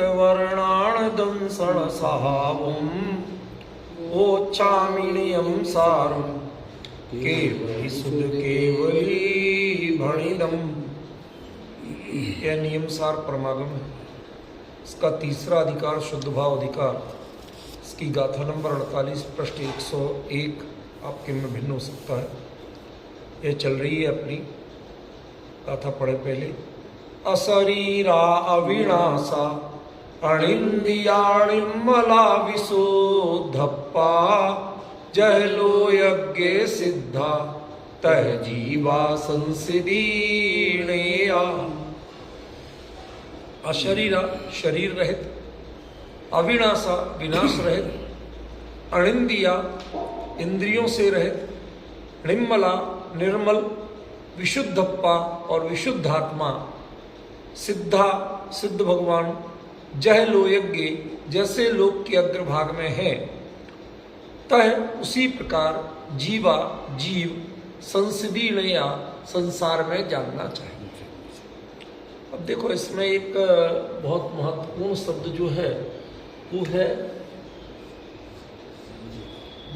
वर्णाण दंसण सहावम ओच्छामिनियम सारम केवली सुध केवली भणिदम। यह नियम सार परमागम है। इसका तीसरा अधिकार शुद्ध भाव अधिकार। इसकी गाथा नंबर 48 पृष्ठ 101 आपके में भिन्न हो सकता है। यह चल रही है अपनी गाथा पढ़े पहले। अशरीरा अविनाशा अणिंदियाणिमला विशोधप्पा जहलो यज्ञ सिद्धा तह जीवा संसिदीणेया। अशरीरा शरीर रहित, अविनाशा विनाश रहित, अणिंदिया इंद्रियों से रहित, निर्मला निर्मल, विशुद्धप्पा और विशुद्धात्मा, सिद्धा सिद्ध भगवान, जह लो यज्ञ जैसे लोक के अग्रभाग में है, तह उसी प्रकार जीवा जीव संसिदीणया संसार में जानना चाहिए। अब देखो इसमें एक बहुत महत्वपूर्ण शब्द जो है वो है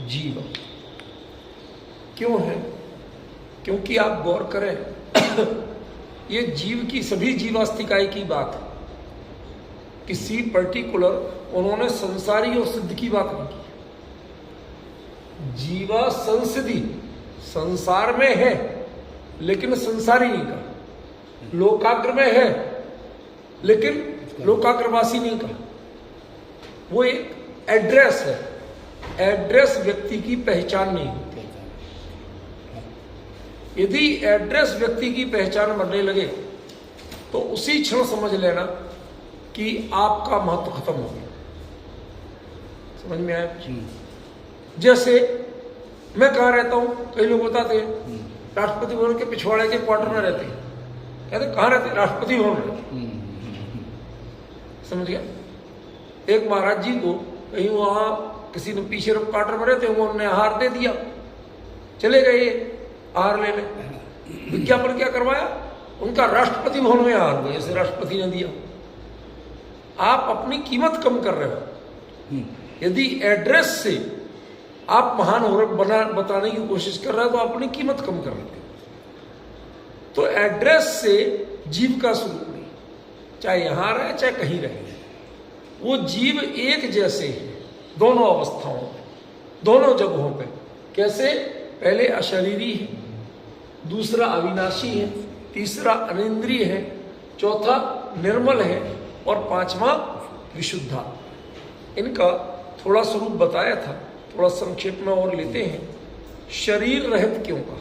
जीव। क्यों है? क्योंकि आप गौर करें ये जीव की सभी जीवास्तिकाई की बात है। किसी पर्टिकुलर उन्होंने संसारी और सिद्ध की बात नहीं की। जीवा संसिद्धि संसार में है लेकिन संसारी नहीं कहा, लोकाग्र में है लेकिन लोकाग्रवासी नहीं कहा। वो एक एड्रेस है। एड्रेस व्यक्ति की पहचान नहीं होती। यदि एड्रेस व्यक्ति की पहचान बनने लगे तो उसी क्षण समझ लेना कि आपका महत्व खत्म हो गया। समझ में आया? जैसे मैं कहाँ रहता हूं, कई लोग बताते हैं राष्ट्रपति भवन के पिछवाड़े के क्वार्टर में रहते हैं। कहते कहाँ रहते? राष्ट्रपति भवन रहते। समझ गया? एक महाराज जी को कहीं वहां किसी ने पीछे क्वार्टर में रहते, उन्होंने आहार दे दिया, चले गए आहार लेने। विज्ञापन क्या करवाया? उनका राष्ट्रपति भवन में आहार हुआ, जैसे राष्ट्रपति ने दिया। आप अपनी कीमत कम कर रहे हो। यदि एड्रेस से आप महान हो बताने की कोशिश कर रहे हो तो अपनी कीमत कम कर रहे हो। तो एड्रेस से जीव का स्वरूप नहीं, चाहे यहां रहे चाहे कहीं रहे, वो जीव एक जैसे है दोनों अवस्थाओं में, दोनों जगहों पे। कैसे? पहले अशरीरी है, दूसरा अविनाशी है, तीसरा अनिंद्रिय है, चौथा निर्मल है और पांचवा विशुद्धा। इनका थोड़ा स्वरूप बताया था, थोड़ा संक्षेप में और लेते हैं। शरीर रहित क्यों कहा?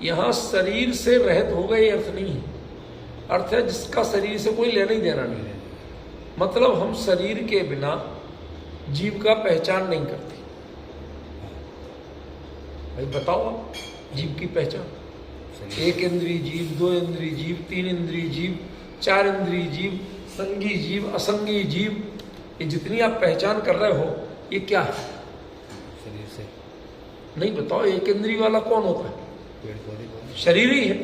यहां शरीर से रहित हो गए अर्थ नहीं है। अर्थ है जिसका शरीर से कोई लेना ही देना नहीं है। मतलब हम शरीर के बिना जीव का पहचान नहीं करते। भाई बताओ आप जीव की पहचान। एक इंद्रिय जीव, दो इंद्रिय जीव, तीन इंद्रिय जीव, चार इंद्रिय जीव, संगी जीव, असंगी जीव, ये जितनी आप पहचान कर रहे हो ये क्या है? शरीर से नहीं बताओ। एक इंद्रिय वाला कौन होता है? शरीर ही है।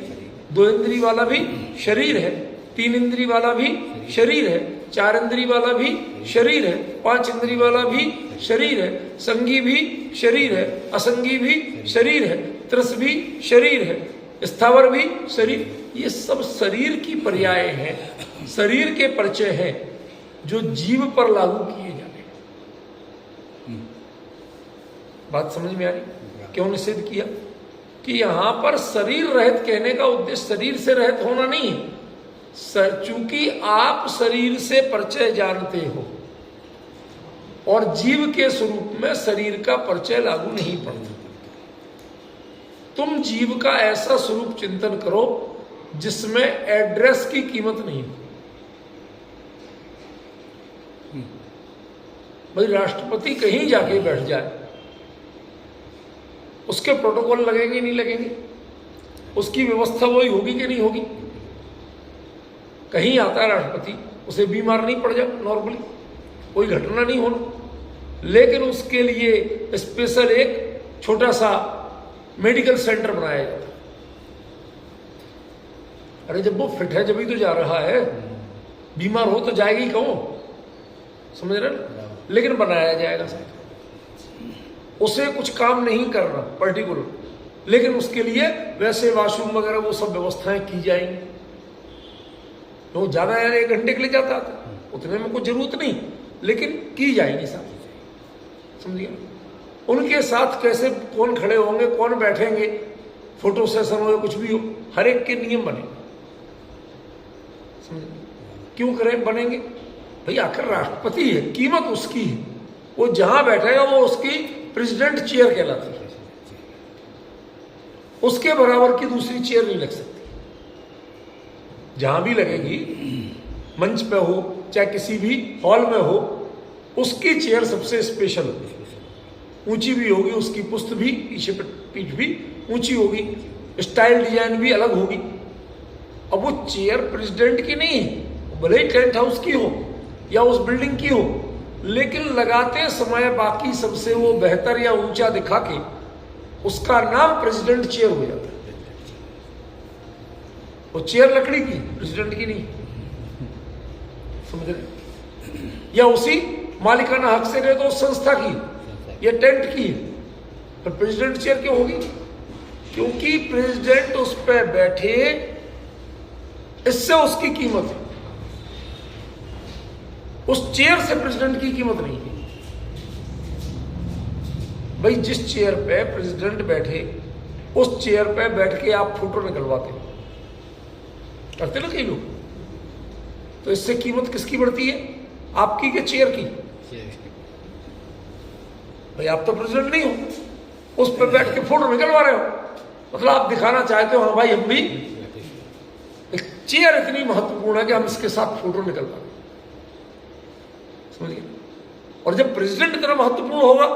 दो इंद्रिय वाला भी शरीर है, तीन इंद्रिय वाला भी शरीर है, चार इंद्रिय वाला भी शरीर है, पांच इंद्रिय वाला भी शरीर है, संगी भी शरीर है, असंगी भी शरीर है, त्रस भी शरीर है, स्थावर भी शरीर। ये सब शरीर की पर्याय हैं, शरीर के परिचय हैं जो जीव पर लागू किए जाने। बात समझ में आ रही? क्यों निषेध किया? कि यहां पर शरीर रहित कहने का उद्देश्य शरीर से रहित होना नहीं है। चूंकि आप शरीर से परिचय जानते हो और जीव के स्वरूप में शरीर का परिचय लागू नहीं पड़ता, तुम जीव का ऐसा स्वरूप चिंतन करो जिसमें एड्रेस की कीमत नहीं हो। भाई राष्ट्रपति कहीं जाके बैठ जाए, उसके प्रोटोकॉल लगेंगे नहीं लगेंगे? उसकी व्यवस्था वही होगी कि नहीं होगी? कहीं आता है राष्ट्रपति, उसे बीमार नहीं पड़ जाए नॉर्मली, कोई घटना नहीं होना, लेकिन उसके लिए स्पेशल एक छोटा सा मेडिकल सेंटर बनाया जाता है। अरे जब वो फिट है जब ही तो जा रहा है। बीमार हो तो जाएगी कौन, समझ रहे ना, लेकिन बनाया जाएगा साहब। उसे कुछ काम नहीं करना पर्टिकुलर, लेकिन उसके लिए वैसे वॉशरूम वगैरह वो सब व्यवस्थाएं की जाएंगी। तो ज्यादा यार 1 घंटे के लिए जाता था, उतने में कोई जरूरत नहीं, लेकिन की जाएगी साहब, समझिए। उनके साथ कैसे कौन खड़े होंगे, कौन बैठेंगे, फोटो सेशन हो या कुछ भी हो, हर एक के नियम बने, समझिए। क्यों करें बनेंगे भाई, आखिर राष्ट्रपति है, कीमत उसकी है, वो जहां बैठेगा वो उसकी प्रेसिडेंट चेयर कहलाती है, उसके बराबर की दूसरी चेयर नहीं लग सकती। जहां भी लगेगी, मंच पे हो चाहे किसी भी हॉल में हो, उसकी चेयर सबसे स्पेशल होगी, ऊंची भी होगी, उसकी पुस्त भी, पीछे पीठ भी ऊंची होगी, स्टाइल डिजाइन भी अलग होगी। अब वो चेयर प्रेसिडेंट की नहीं है, भले ही टेंट हाउस की हो या उस बिल्डिंग की हो, लेकिन लगाते समय बाकी सबसे वो बेहतर या ऊंचा दिखा के उसका नाम प्रेसिडेंट चेयर हो जाता है। वो चेयर लकड़ी की, प्रेसिडेंट की नहीं, समझ रहे, या उसी मालिकाना हक से गए तो उस संस्था की या टेंट की है, पर प्रेसिडेंट चेयर क्यों होगी? क्योंकि प्रेसिडेंट उस पर बैठे, इससे उसकी कीमत है, उस चेयर से प्रेसिडेंट की कीमत नहीं है। भाई जिस चेयर पे प्रेसिडेंट बैठे, उस चेयर पे बैठ के आप फोटो निकलवाते करते ना कई लोग, तो इससे कीमत किसकी बढ़ती है, आपकी के चेयर की? भाई आप तो प्रेसिडेंट नहीं हो, उस पर बैठ के फोटो निकलवा रहे हो, मतलब आप दिखाना चाहते हो हाँ भाई हम भी, एक चेयर इतनी महत्वपूर्ण है कि हम इसके साथ फोटो निकलवा रहे, समझिए। और जब प्रेसिडेंट इतना महत्वपूर्ण होगा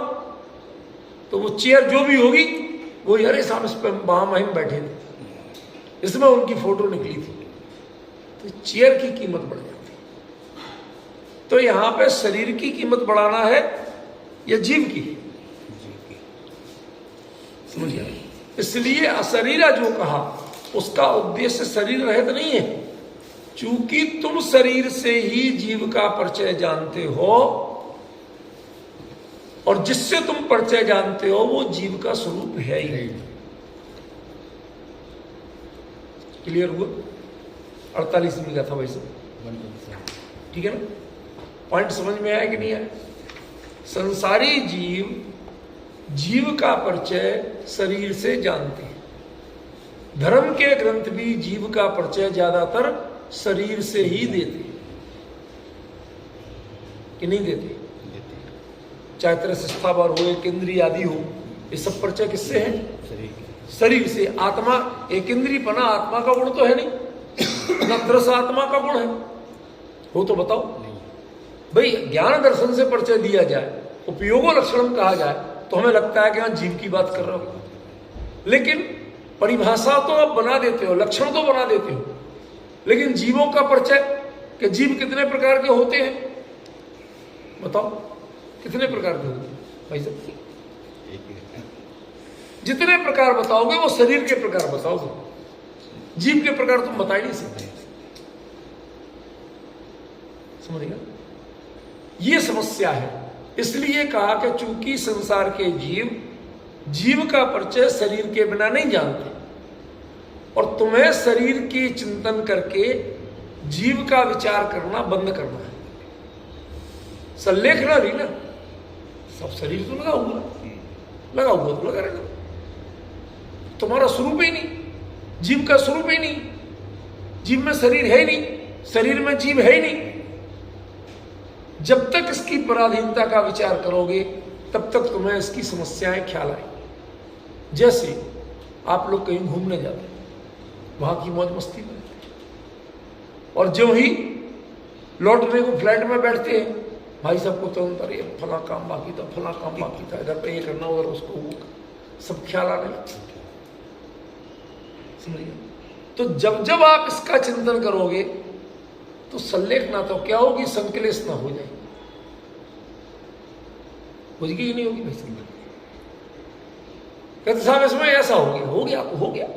तो वो चेयर जो भी होगी वो, यार साहब इस पर महामहिम बैठे थे, इसमें उनकी फोटो निकली थी, तो चेयर की कीमत बढ़ जाती है। तो यहां पे शरीर की कीमत बढ़ाना है या जीव की, समझिए। इसलिए अशरीरा जो कहा, उसका उद्देश्य शरीर रहित नहीं है, चूंकि तुम शरीर से ही जीव का परिचय जानते हो, और जिससे तुम परिचय जानते हो वो जीव का स्वरूप है ही। क्लियर हुआ? 48 में क्या था भाई साहब, ठीक है ना? पॉइंट समझ में आया कि नहीं आया? संसारी जीव का परिचय शरीर से जानते हैं। धर्म के ग्रंथ भी जीव का परिचय ज्यादातर शरीर से ही देते हैं, कि नहीं देते? चाहे त्रयस्थावर हो, एक इंद्रिय आदि हो, ये सब परिचय किससे है? शरीर से। आत्मा, एक इंद्रिय पना आत्मा का गुण तो है नहीं, न त्रस आत्मा का गुण है, हो तो बताओ भाई। ज्ञान दर्शन से परिचय दिया जाए, उपयोगो लक्षणम कहा जाए, तो हमें लगता है कि हाँ जीव की बात कर रहे हो, लेकिन परिभाषा तो आप बना देते हो, लक्षण तो बना देते हो, लेकिन जीवों का परिचय, कि जीव कितने प्रकार के होते हैं, बताओ कितने प्रकार के होते हैं भाई साहब? जितने प्रकार बताओगे वो शरीर के प्रकार बताओगे, जीव के प्रकार तुम बता ही नहीं सकते, समझिएगा। ये समस्या है। इसलिए कहा कि चूंकि संसार के जीव का परिचय शरीर के बिना नहीं जानते, और तुम्हें शरीर की चिंतन करके जीव का विचार करना बंद करना है। सल्लेखना नहीं ना, सब शरीर तो लगा हुआ तो लगा रहेगा, तुम्हारा स्वरूप ही नहीं, जीव का स्वरूप ही नहीं, जीव में शरीर है ही नहीं, शरीर में जीव है ही नहीं। जब तक इसकी पराधीनता का विचार करोगे तब तक तुम्हें इसकी समस्याएं ख्याल आएंगी। जैसे आप लोग कहीं घूमने जाते हैं, वहां की मौज मस्ती करते हैं, और जो ही लौटने को फ्लाइट में बैठते हैं, भाई साहब को तुरंत अरे फला काम बाकी था, फला काम बाकी था, इधर पे ये करना, उधर उसको वो, सब ख्याल आने लगते, समझिए। तो जब जब आप इसका चिंतन करोगे तो सल्लेख ना तो क्या होगी, संकलेश ना हो जाएगी, बुझ गई नहीं होगी भाई। कहते साहब इसमें ऐसा हो गया तो हो गया,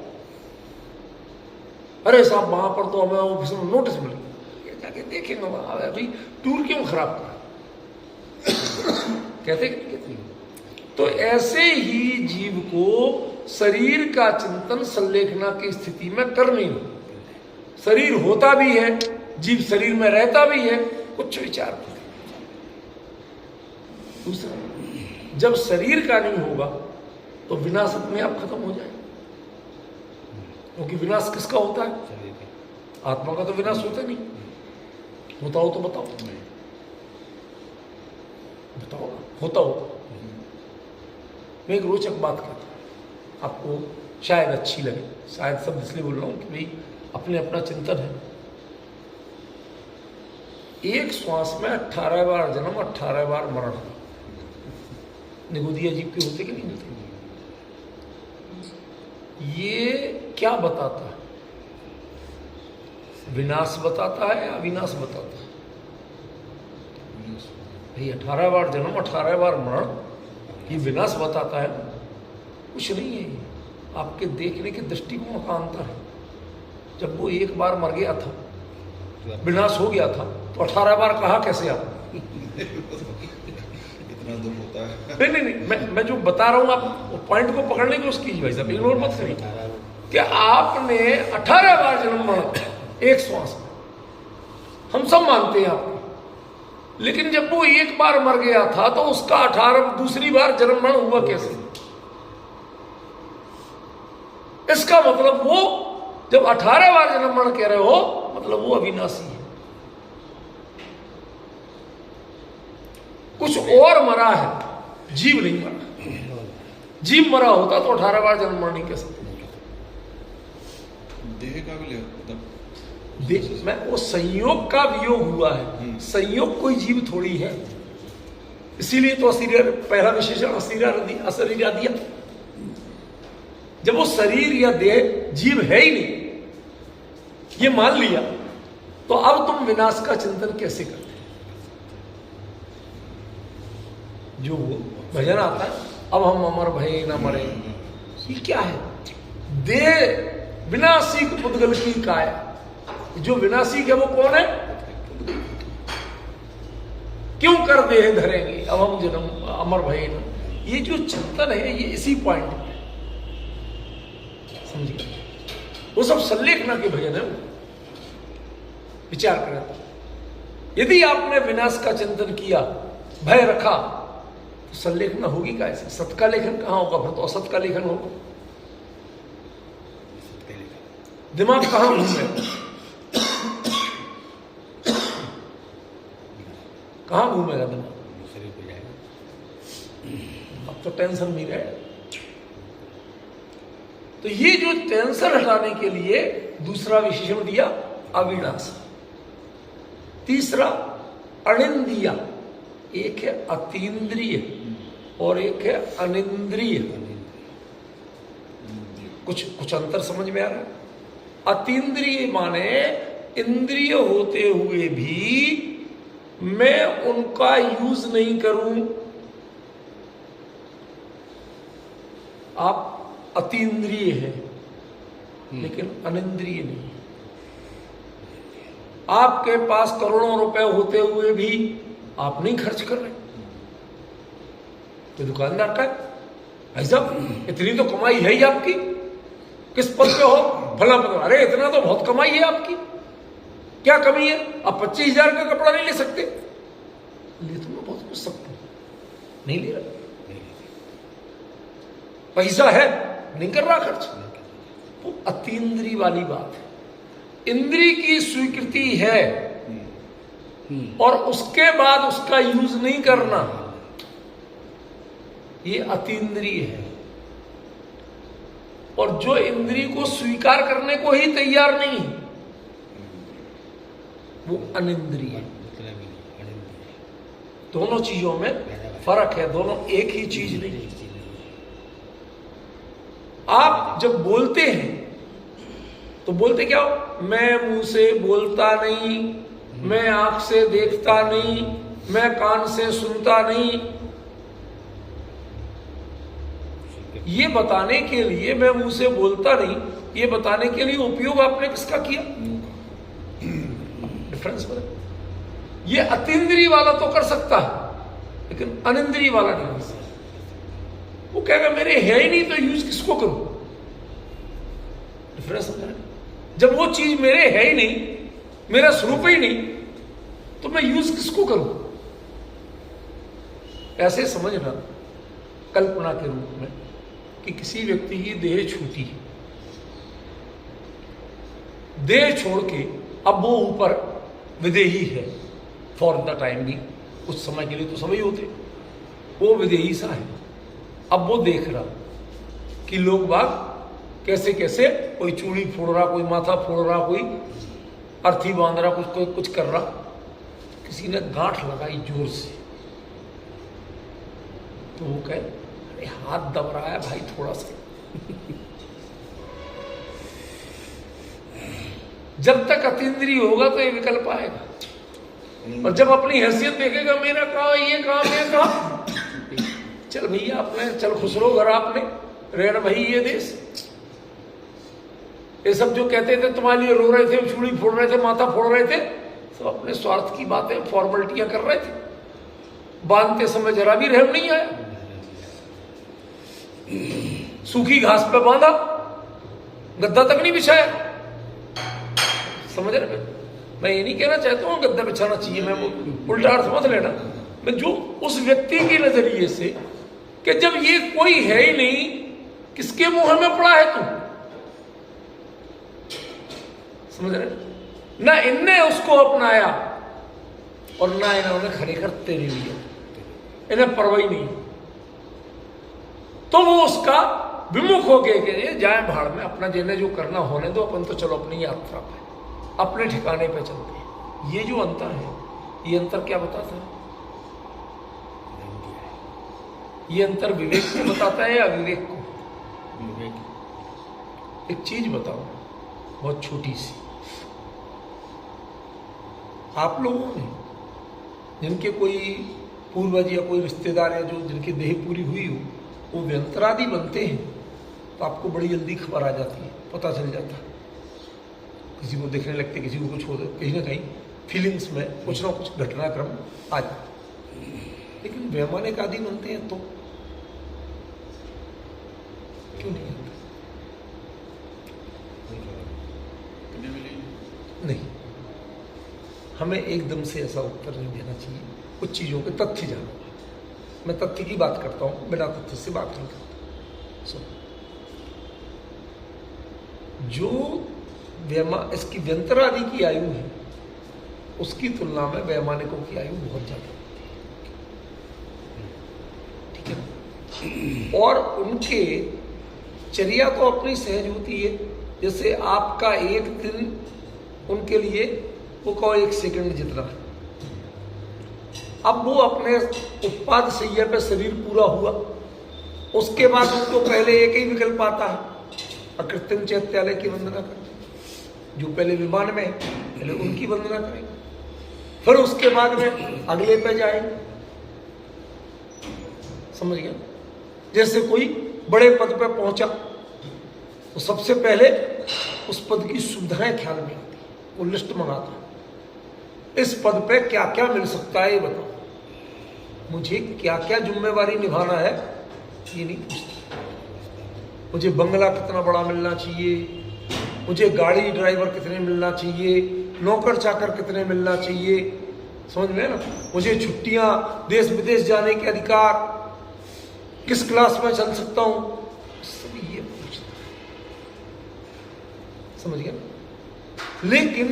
अरे साहब वहां पर तो हमें ऑफिस में नोटिस मिल गया, जाके देखेंगे वहां, अभी टूर क्यों खराब करा कहते कहते। तो ऐसे ही जीव को शरीर का चिंतन संलेखना की स्थिति में करनी हो। शरीर होता भी है, जीव शरीर में रहता भी है, कुछ विचार नहीं। दूसरा, जब शरीर का नहीं होगा तो विनाश अपने आप खत्म हो जाए, क्योंकि विनाश किसका होता है? शरीर के। आत्मा का तो विनाश होता नहीं। होता हो तो बताओ, बताओ होता हो। मैं एक रोचक बात कहता हूं, आपको शायद अच्छी लगे, शायद सब इसलिए बोल रहा हूं कि भाई अपने अपना चिंतन है। एक श्वास में 18 बार जन्म, 18 बार मरण। निगोदी अजीब के होते कि नहीं होते? ये क्या बताता है? विनाश बताता है या अविनाश बताता है? भाई 18 बार जन्म, 18 बार मरण, ये विनाश बताता है? कुछ नहीं है, ये आपके देखने के दृष्टिकोण का अंतर है। जब वो एक बार मर गया था, विनाश हो गया था, तो 18 बार कहा कैसे आप? इतना दुख होता है। नहीं नहीं नहीं, मैं जो बता रहा हूं, आप पॉइंट को पकड़ने की कोशिश कीजिए भाई साहब, इग्नोर मत करिए कि आपने 18 बार जन्म मरण एक श्वास में, हम सब मानते हैं आपको, लेकिन जब वो एक बार मर गया था तो उसका 18 दूसरी बार जन्म मरण हुआ कैसे? इसका मतलब वो जब 18 बार जन्म मरण कह रहे हो, मतलब वो अविनाशी है। कुछ और मरा है, जीव नहीं मरा। जीव मरा होता तो 18 बार जन्म मरण नहीं कह सकते। देह का भी मतलब मैं वो संयोग का वियोग हुआ है, संयोग कोई जीव थोड़ी है। इसीलिए तो अशरीर, पहला विशेषण अशरीर दिया। जब वो शरीर या देह जीव है ही नहीं, ये मान लिया, तो अब तुम विनाश का चिंतन कैसे करते? जो भजन आता है, अब हम अमर भये न मरे, ये क्या है? देह विनाशी पुद्गल की काया। जो विनाशी है वो कौन है? क्यों कर देह धरेंगे अब हम जन्म अमर भये न। ये जो चिंतन है, ये इसी पॉइंट पे समझिए। वो सब संलेखना के भजन है। विचार करें, यदि आपने विनाश का चिंतन किया, भय रखा, तो संलेखना होगी कैसे? सत का लेखन कहां होगा? फिर तो असत का लेखन होगा। दिमाग कहां घूमे? कहां घूमेगा दिमाग? शरीर पे जाएगा। अब तो टेंशन नहीं रहे। तो ये जो टेंशन हटाने के लिए दूसरा विशेषण दिया अविनाश। तीसरा अनिंद्रिय। एक है अतीन्द्रिय और एक है अनिंद्रिय। कुछ अंतर समझ में आ रहा है? अतीन्द्रिय माने इंद्रिय होते हुए भी मैं उनका यूज नहीं करूं। आप अतीन्द्रिय है लेकिन अनिंद्रिय नहीं। आपके पास करोड़ों रुपए होते हुए भी आप नहीं खर्च कर रहे। तो दुकानदार का भाई साहब इतनी तो कमाई है ही आपकी, किस पद पे हो? फला पद। अरे इतना तो बहुत कमाई है आपकी, क्या कमी है? आप 25,000 का कपड़ा नहीं ले सकते? ले तो मैं बहुत कुछ सकता हूं, नहीं ले रहा। पैसा है, नहीं कर रहा खर्च। वो अतीन्द्रिय वाली बात है। इंद्रिय की स्वीकृति है और उसके बाद उसका यूज नहीं करना, ये अतीन्द्रिय है। और जो इंद्रिय को स्वीकार करने को ही तैयार नहीं है, वो अनिंद्रिय है। दोनों चीजों में फर्क है, दोनों एक ही चीज नहीं। आप जब बोलते हैं तो बोलते क्या हो? मैं मुंह से बोलता नहीं, मैं आंख से देखता नहीं, मैं कान से सुनता नहीं। ये बताने के लिए मैं मुंह से बोलता नहीं, ये बताने के लिए उपयोग आपने किसका किया? डिफरेंस बता। ये अतीन्द्रिय वाला तो कर सकता है, लेकिन अनिंद्रिय वाला नहीं कर सकता। वो कहेगा मेरे है ही नहीं तो यूज किसको करूं? डिफरेंस समझ रहे? जब वो चीज मेरे है ही नहीं, मेरा स्वरूप ही नहीं, तो मैं यूज किसको करूं? ऐसे समझना कल्पना के रूप में कि किसी व्यक्ति की देह छूटी, देह छोड़ के अब वो ऊपर विदेही है फॉर द टाइम भी, कुछ समय के लिए तो सभी होते, वो विदेही सा है। अब वो देख रहा कि लोग बाग कैसे कैसे, कोई चूड़ी फोड़ रहा, कोई माथा फोड़ रहा, कोई अर्थी बांध रहा, कुछ कर रहा। किसी ने गांठ लगाई जोर से, तो वो कहे अरे हाथ दब रहा है भाई थोड़ा सा। जब तक अतीन्द्रिय होगा तो ये विकल्प आएगा, और जब अपनी हैसियत देखेगा मेरा कहा ये कहा मैं कहा, चल भैया अपने चल खुश रहो घर आपने रेण भाई ये देश। ये सब जो कहते थे तुम्हारे लिए रो रहे थे, चूड़ी फोड़ रहे थे, माथा फोड़ रहे थे, सब अपने स्वार्थ की बातें फॉर्मेलिटियां कर रहे थे। बांधते समय जरा भी रहम नहीं आया। सूखी घास पे बांधा, गद्दा तक नहीं बिछाया। समझ रहे? मैं ये नहीं कहना चाहता हूं गद्दा बिछाना चाहिए, मैं वो उल्टा अर्थ मत लेना। मैं जो उस व्यक्ति के नजरिए से कि जब ये कोई है ही नहीं, किसके मुंह में पड़ा है तू? समझ रहे? ना इनने उसको अपनाया और ना इन्होंने खड़े कर तेरे लिए, इन्हें परवाही नहीं। तो वो उसका विमुख हो गए कि ये जाए भाड़ में, अपना जिन्हें जो करना होने दो, अपन तो चलो अपनी यात्रा पे अपने ठिकाने पे चलते हैं। ये जो अंतर है, ये अंतर क्या बताता है? ये अंतर विवेक को बताता है या अविवेक को? विवेक। एक चीज बताओ बहुत छोटी सी, आप लोगों ने जिनके कोई पूर्वज या कोई रिश्तेदार है जो जिनकी देह पूरी हुई हो, वो व्यंतरादि बनते हैं तो आपको बड़ी जल्दी खबर आ जाती है, पता चल जाता है। किसी को देखने लगते, किसी को कुछ हो, कहीं ना कहीं फीलिंग्स में कुछ ना कुछ घटनाक्रम आ जाता। लेकिन वैमानिक आदि बनते हैं तो क्यों नहीं होता? नहीं, हमें एकदम से ऐसा उत्तर नहीं देना चाहिए। कुछ चीजों के तथ्य जानो। मैं तथ्य की बात करता हूं, बिना तथ्य से बात नहीं करता। जो इसकी व्यंतरादि की आयु है, उसकी तुलना में वैमानिकों की आयु बहुत ज्यादा होती है। ठीक है? और उनके चर्या तो अपनी सहज होती है। जैसे आपका एक दिन उनके लिए वो कहो 1 सेकंड जितना है। अब वो अपने उत्पाद सैया पे शरीर पूरा हुआ, उसके बाद उनको पहले एक ही विकल्प आता है, अकृत्रिम चैत्यालय की वंदना करें। जो पहले विमान में पहले उनकी वंदना करेंगे, फिर उसके बाद में अगले पे जाएंगे। समझ गया? जैसे कोई बड़े पद पे पहुंचा तो सबसे पहले उस पद की सुविधाएं ख्याल में आती, वो लिस्ट मंगाता, इस पद पे क्या क्या मिल सकता है ये बताओ, मुझे क्या क्या जिम्मेवारी निभाना है ये नहीं पूछता। मुझे बंगला कितना बड़ा मिलना चाहिए, मुझे गाड़ी ड्राइवर कितने मिलना चाहिए, नौकर चाकर कितने मिलना चाहिए, समझ में है ना? मुझे छुट्टियां, देश विदेश जाने के अधिकार, किस क्लास में चल सकता हूं, सब ये पूछता। समझ गया? लेकिन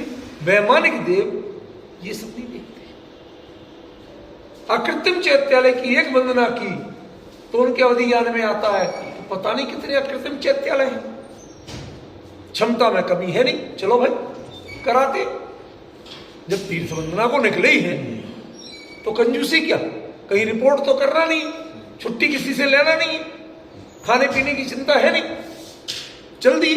वैमानिक देव ये सब नहीं देखते। अकृत्रिम चैत्यालय की एक वंदना की तो उनके अवधि ज्ञान में आता है तो पता नहीं कितने अकृत्रिम चैत्यालय हैं। क्षमता में कमी है नहीं, चलो भाई कराते। जब तीर्थ वंदना को निकले ही है तो कंजूसी क्या, कहीं रिपोर्ट तो करना नहीं, छुट्टी किसी से लेना नहीं, खाने पीने की चिंता है नहीं, चल दी।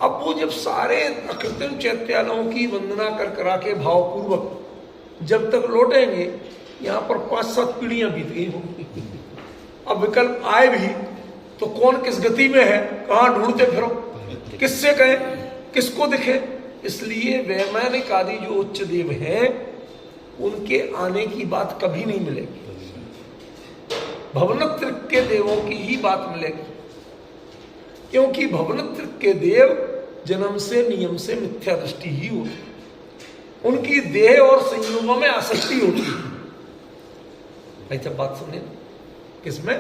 अब वो जब सारे अकृत्रिम चैत्यालयों की वंदना कर करा के भावपूर्वक जब तक लौटेंगे, यहां पर 5-7 पीढ़ियां बीत गई होंगी। अब विकल्प आए भी तो कौन किस गति में है, कहां ढूंढते फिरो, किससे कहें, किसको दिखे, ये इसलिए वैमानिक आदि जो उच्च देव हैं उनके आने की बात कभी नहीं मिलेगी। भवनत्र के देवों की ही बात मिलेगी, क्योंकि भवनत्र के देव जन्म से नियम से मिथ्या दृष्टि ही होती, उनकी देह और संयोगों में आसक्ति होती है। भाई जब बात सुनिए, किसमें?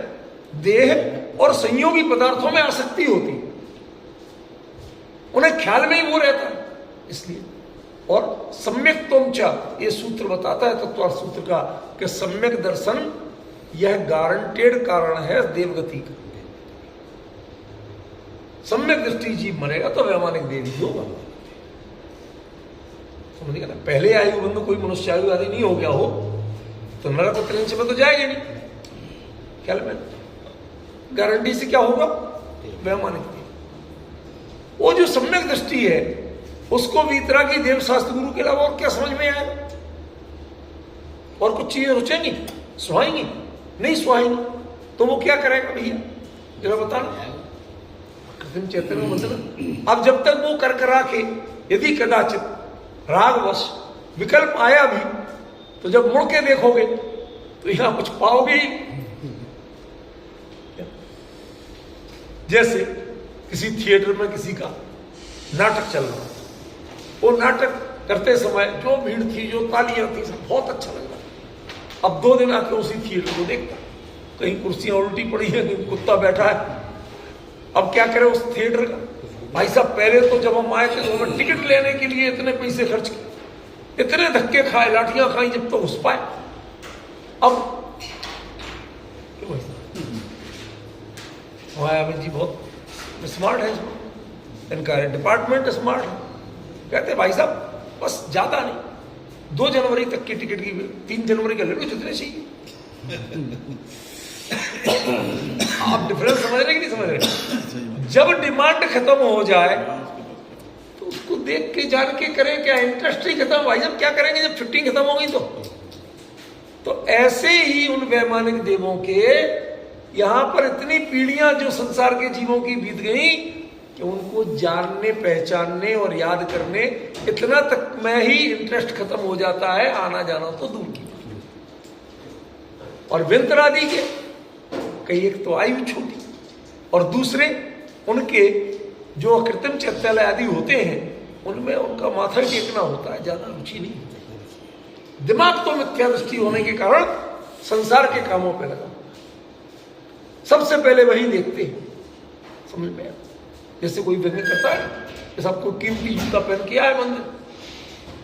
देह और संयोगी पदार्थों में आसक्ति होती है, उन्हें ख्याल में ही वो रहता है। इसलिए और सम्यक त्वचा, ये सूत्र बताता है तत्वार्थ सूत्र का कि सम्यक दर्शन यह गारंटेड कारण है देवगति का। सम्यक दृष्टि जीव मरेगा तो वैमानिक देव ही होगा। समझिएगा ना? पहले आयु बंधु कोई मनुष्य आयु आदि नहीं हो गया हो तो नरक और त्रिंच में तो जाएगा नहीं। ख्याल में गारंटी से क्या होगा? वैमानिक देव। वो जो सम्यक दृष्टि है उसको वीतरागी देव शास्त्र गुरु के अलावा और क्या समझ में आएगा? और कुछ चीजें रुचेंगी, सुहाएंगी? नहीं सुहाएंगी तो वो क्या करेगा भैया जरा बताना। कृत्रिम चैतन्य मतलब अब जब तक वो कर करा के यदि कदाचित रागवश विकल्प आया भी तो जब मुड़ के देखोगे तो यहां कुछ पाओगे ही। जैसे किसी थिएटर में किसी का नाटक चल रहा, वो नाटक करते समय जो भीड़ थी, जो तालियां थी, सब बहुत अच्छा लग रहा। अब 2 दिन आके उसी थिएटर को देखता, कहीं कुर्सियां उल्टी पड़ी है, कहीं कुत्ता बैठा है। अब क्या करे उस थिएटर का? भाई साहब पहले तो जब हम आए थे तो हमें टिकट लेने के लिए इतने पैसे खर्च किए, इतने धक्के खाए, लाठियां खाई जब तो घुस पाए। अब मायावी जी बहुत स्मार्ट है, इनका डिपार्टमेंट स्मार्ट है। कहते भाई साहब बस ज्यादा नहीं, 2 जनवरी तक की टिकट की, 3 जनवरी का ले लो जितने चाहिए। आप डिफरेंस समझ रहे कि नहीं समझ रहे? जब डिमांड खत्म हो जाए तो उसको देख के जान के करें क्या? इंटरेस्ट ही खत्म। भाई साहब क्या करेंगे जब छुट्टी खत्म होगी? तो ऐसे ही उन वैमानिक देवों के यहां पर इतनी पीढ़ियां जो संसार के जीवों की बीत गई कि उनको जानने, पहचानने और याद करने इतना तक में ही इंटरेस्ट खत्म हो जाता है, आना जाना तो दूर की बात। और व्यंतरादि के कई एक तो आयु छोटी और दूसरे उनके जो कृत्रिम चैत्यालय आदि होते हैं उनमें उनका माथा टेकना होता है, ज्यादा रुचि नहीं होती। दिमाग तो मिथ्या दृष्टि होने के कारण संसार के कामों पर लगा, सबसे पहले वही देखते हैं। समझ में? जैसे कोई व्यंग्य करता है कि सबको कीमती जूता पहन के आए मंदिर,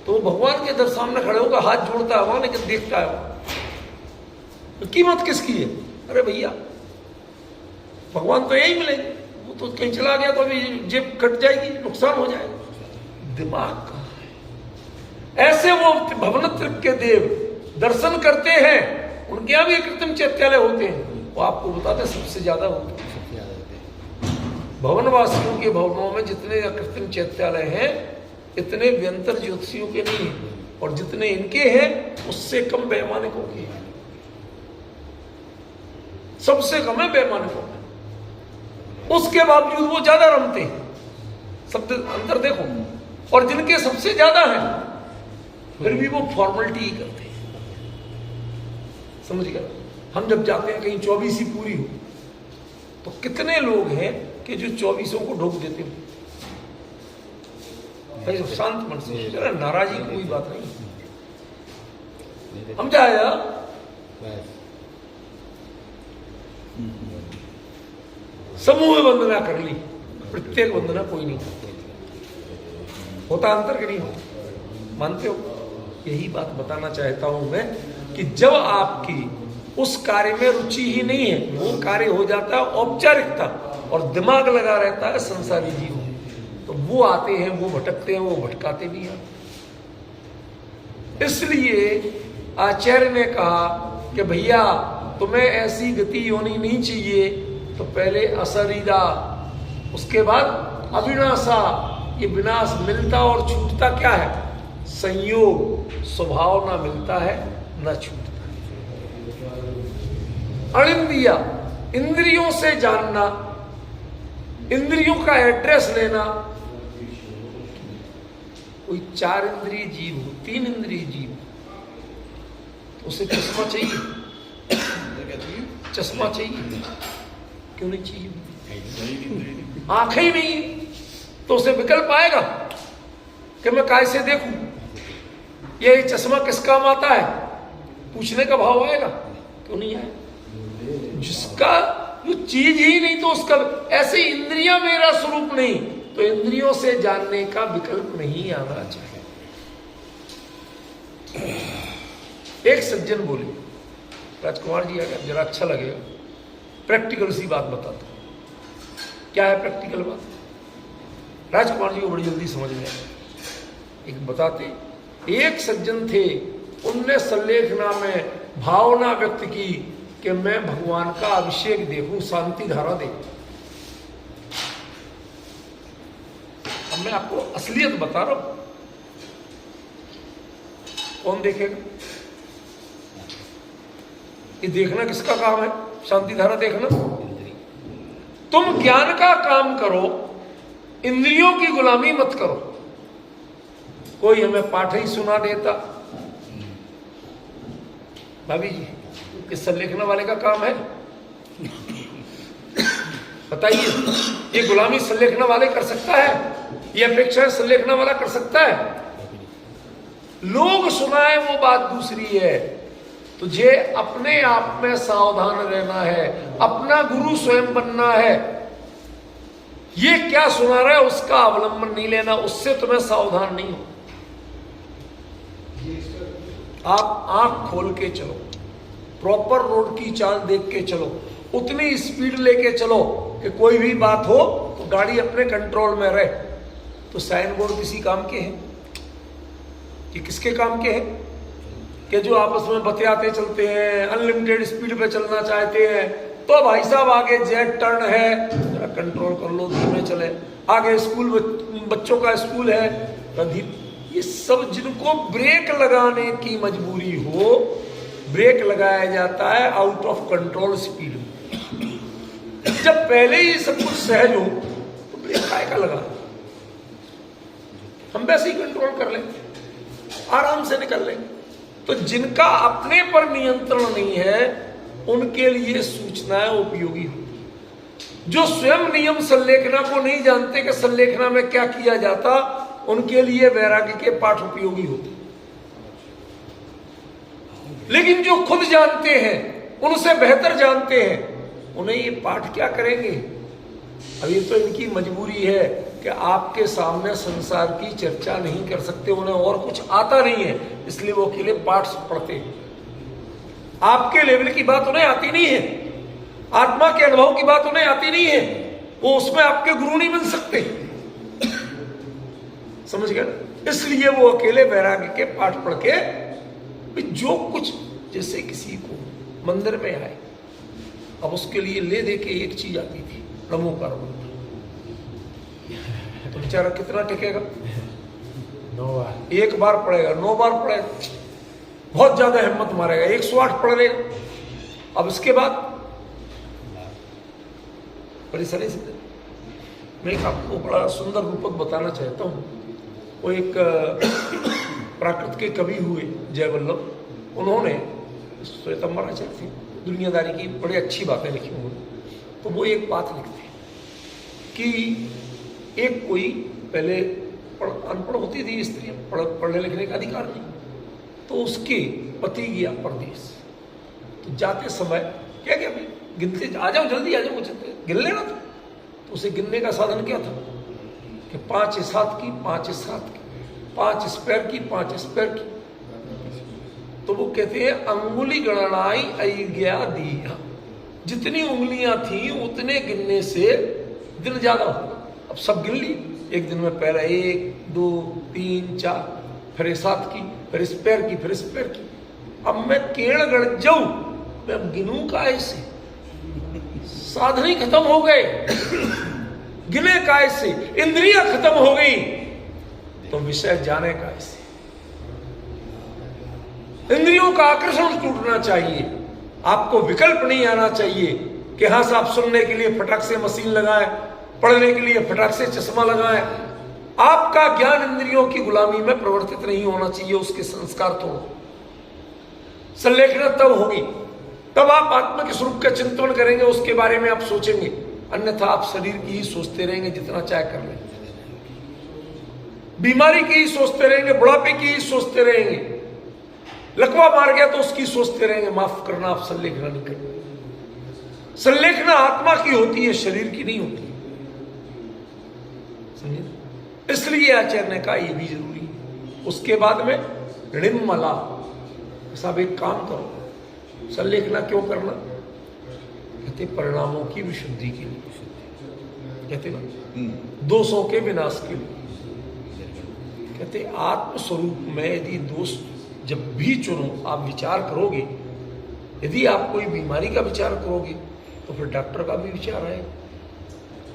तो वो भगवान के दर सामने खड़े होकर हाथ जोड़ता है वहां, लेकिन देखता है वहां तो कीमत किसकी है? अरे भैया भगवान तो यही मिलेंगे, वो तो कहीं चला गया तो अभी जेब कट जाएगी, नुकसान हो जाएगा। दिमाग का ऐसे वो भवनत्र के देव दर्शन करते हैं, उनके यहां भी कृत्रिम चैत्यालय होते हैं, वो आपको बताते सबसे ज्यादा होते हैं। भवनवासियों के भवनों में जितने कृत्रिम चैत्यालय हैं इतने व्यंतर ज्योतिषियों के नहीं है, और जितने इनके हैं उससे कम वैमानिकों के हैं, सबसे कम है वैमानिकों में। उसके बावजूद वो ज्यादा रमते हैं, सब अंतर देखो। और जिनके सबसे ज्यादा है फिर भी वो फॉर्मेलिटी ही करते हैं। समझ गए? हम जब जाते हैं कहीं 24 पूरी हो तो कितने लोग हैं कि जो 24 को ढोक देते हो। भाई सब शांत मन से, नाराजगी की कोई बात नहीं। हम जाया समूह वंदना कर ली, प्रत्येक वंदना कोई नहीं करता, होता अंतर कि नहीं होता? मानते हो? यही बात बताना चाहता हूं मैं कि जब आपकी उस कार्य में रुचि ही नहीं है, वो कार्य हो जाता है औपचारिकता और दिमाग लगा रहता है संसारी जीव, तो वो आते हैं, वो भटकते हैं, वो भटकाते भी हैं। इसलिए आचार्य ने कहा कि भैया तुम्हें ऐसी गति होनी नहीं चाहिए, तो पहले अशरीरा, उसके बाद अविनाशा। ये विनाश मिलता और छूटता क्या है? संयोग, स्वभाव ना मिलता है ना छूटता है। अनिंद्रिया, इंद्रियों से जानना, इंद्रियों का एड्रेस लेना, कोई 4 इंद्रिय जीव हो, 3 इंद्रिय जीव हो, तो उसे चश्मा चाहिए? क्या चाहिए? चश्मा चाहिए? क्यों नहीं चाहिए? नहीं। आंखें ही नहीं, तो उसे विकल्प आएगा कि मैं काय से देखूं, ये चश्मा किस काम आता है, पूछने का भाव आएगा? क्यों नहीं आएगा? जिसका जो चीज ही नहीं तो उसका, ऐसे इंद्रियां मेरा स्वरूप नहीं, तो इंद्रियों से जानने का विकल्प नहीं आना चाहिए। एक सज्जन बोले, राजकुमार जी अगर जरा अच्छा लगेगा प्रैक्टिकल सी बात बताता हूं। क्या है प्रैक्टिकल बात? राजकुमार जी को बड़ी जल्दी समझ में आया। एक बताते, एक सज्जन थे, उनने सल्लेखना में भावना व्यक्त की कि मैं भगवान का अभिषेक देखूं, शांति धारा देखूं। अब मैं आपको असलियत बता रहा हूं, कौन देखेगा? ये देखना किसका काम है? शांति धारा देखना। तुम ज्ञान का काम करो, इंद्रियों की गुलामी मत करो। कोई हमें पाठ ही सुना देता, भाभी जी किस लिखने वाले का काम है? बताइए, ये गुलामी संलेखने वाले कर सकता है? ये अपेक्षा संलेखने वाला कर सकता है? लोग सुनाए वो बात दूसरी है। तुझे अपने आप में सावधान रहना है, अपना गुरु स्वयं बनना है। ये क्या सुना रहा है उसका अवलंबन नहीं लेना, उससे तुम्हें सावधान नहीं हो। आप आंख खोल के चलो, प्रॉपर रोड की चाल देख के चलो, उतनी स्पीड लेके चलो कि कोई भी बात हो तो गाड़ी अपने कंट्रोल में रहे। तो साइन बोर्ड किसी काम के हैं? ये किसके काम के हैं? कि जो आपस में बतियाते चलते हैं, अनलिमिटेड स्पीड पे चलना चाहते हैं, तो भाई साहब आगे जेड टर्न है, जरा कंट्रोल कर लो, धीमे चले। आगे स्कूल, बच्चों का स्कूल है, ये सब जिनको ब्रेक लगाने की मजबूरी हो, ब्रेक लगाया जाता है आउट ऑफ कंट्रोल स्पीड में। जब पहले ही सब कुछ सहज हो तो ब्रेक काय का लगा? हम वैसे ही कंट्रोल कर लेंगे, आराम से निकल लेंगे। तो जिनका अपने पर नियंत्रण नहीं है उनके लिए सूचनाएं उपयोगी होती। जो स्वयं नियम संलेखना को नहीं जानते कि संलेखना में क्या किया जाता, उनके लिए वैराग्य के पाठ उपयोगी होते। लेकिन जो खुद जानते हैं, उनसे बेहतर जानते हैं, उन्हें ये पाठ क्या करेंगे? अब ये तो इनकी मजबूरी है कि आपके सामने संसार की चर्चा नहीं कर सकते, उन्हें और कुछ आता नहीं है, इसलिए वो अकेले पाठ पढ़ते हैं। आपके लेवल की बात उन्हें आती नहीं है, आत्मा के अनुभव की बात उन्हें आती नहीं है, वो उसमें आपके गुरु नहीं बन सकते। समझ गए? इसलिए वो अकेले वैराग्य के पाठ पढ़ के जो कुछ, जैसे किसी को मंदिर में आए, अब उसके लिए ले दे के एक चीज आती थी, नमोकार मंत्र, तो बेचारा कितना टिकेगा? 9 बार। एक बार पढ़ेगा, 9 बार पढ़ेगा, बहुत ज्यादा हिम्मत मारेगा, 108 पढ़ लेगा। अब इसके बाद परिसर से मैं एक आपको बड़ा सुंदर रूपक बताना चाहता हूँ। वो एक प्राकृत के कवि हुए जयवल्लभ, उन्होंने श्वेतंबर आचार्य थी, दुनियादारी की बड़ी अच्छी बातें लिखी उन्होंने। तो वो एक बात लिखते हैं कि एक कोई पहले अनपढ़ होती थी स्त्री, पढ़ने लिखने का अधिकार नहीं, तो उसके पति गया परदेश। तो जाते समय क्या क्या गिनते, आ जाओ जल्दी आ जाओ, गिन लेना था। तो उसे गिनने का साधन क्या था कि 5 इस हाथ की, 5 इस हाथ की, 5 इस पैर की, 5 इस पैर की। तो वो कहते हैं अंगुली गणनाई आई गया दिया, जितनी उंगलियां थी उतने गिनने से दिन ज्यादा होगा। अब सब गिन ली, एक दिन में पैर 1 2 3 4, फिर इस हाथ की, फिर इस पैर की, फिर इस पैर की। अब मैं केड़ गढ़ जाऊं, मैं अब गिनूं का ऐसे? साधन ही खत्म हो गए, गिने का ऐसे, इंद्रियां खत्म हो गई, तो विषय जाने का ऐसे। इंद्रियों का आकर्षण टूटना चाहिए, आपको विकल्प नहीं आना चाहिए कि हाँ साहब सुनने के लिए फटाक से मशीन लगाए, पढ़ने के लिए फटाक से चश्मा लगाए। आपका ज्ञान इंद्रियों की गुलामी में प्रवर्तित नहीं होना चाहिए, उसके संस्कार तोड़ो। संलेखना तब होगी, तब आप आत्मा के स्वरूप का चिंतन करेंगे, उसके बारे में आप सोचेंगे। अन्यथा आप शरीर की ही सोचते रहेंगे, जितना चाहे कर लें। बीमारी की ही सोचते रहेंगे, बुढ़ापे की ही सोचते रहेंगे, लकवा मार गया तो उसकी सोचते रहेंगे। माफ करना, आप संलेखना नहीं करेंगे। संलेखना आत्मा की होती है, शरीर की नहीं होती। समझे? इसलिए आचार्य ने कहा ये भी जरूरी है। उसके बाद में ऋणमला, साहब एक काम करो, संलेखना क्यों करना? कहते परिणामों की विशुद्धि के लिए, कहते ना दोषों के विनाश के लिए। कहते आत्मस्वरूप में यदि दोष जब भी चुनो, आप विचार करोगे, यदि आप कोई बीमारी का विचार करोगे तो फिर डॉक्टर का भी विचार आए,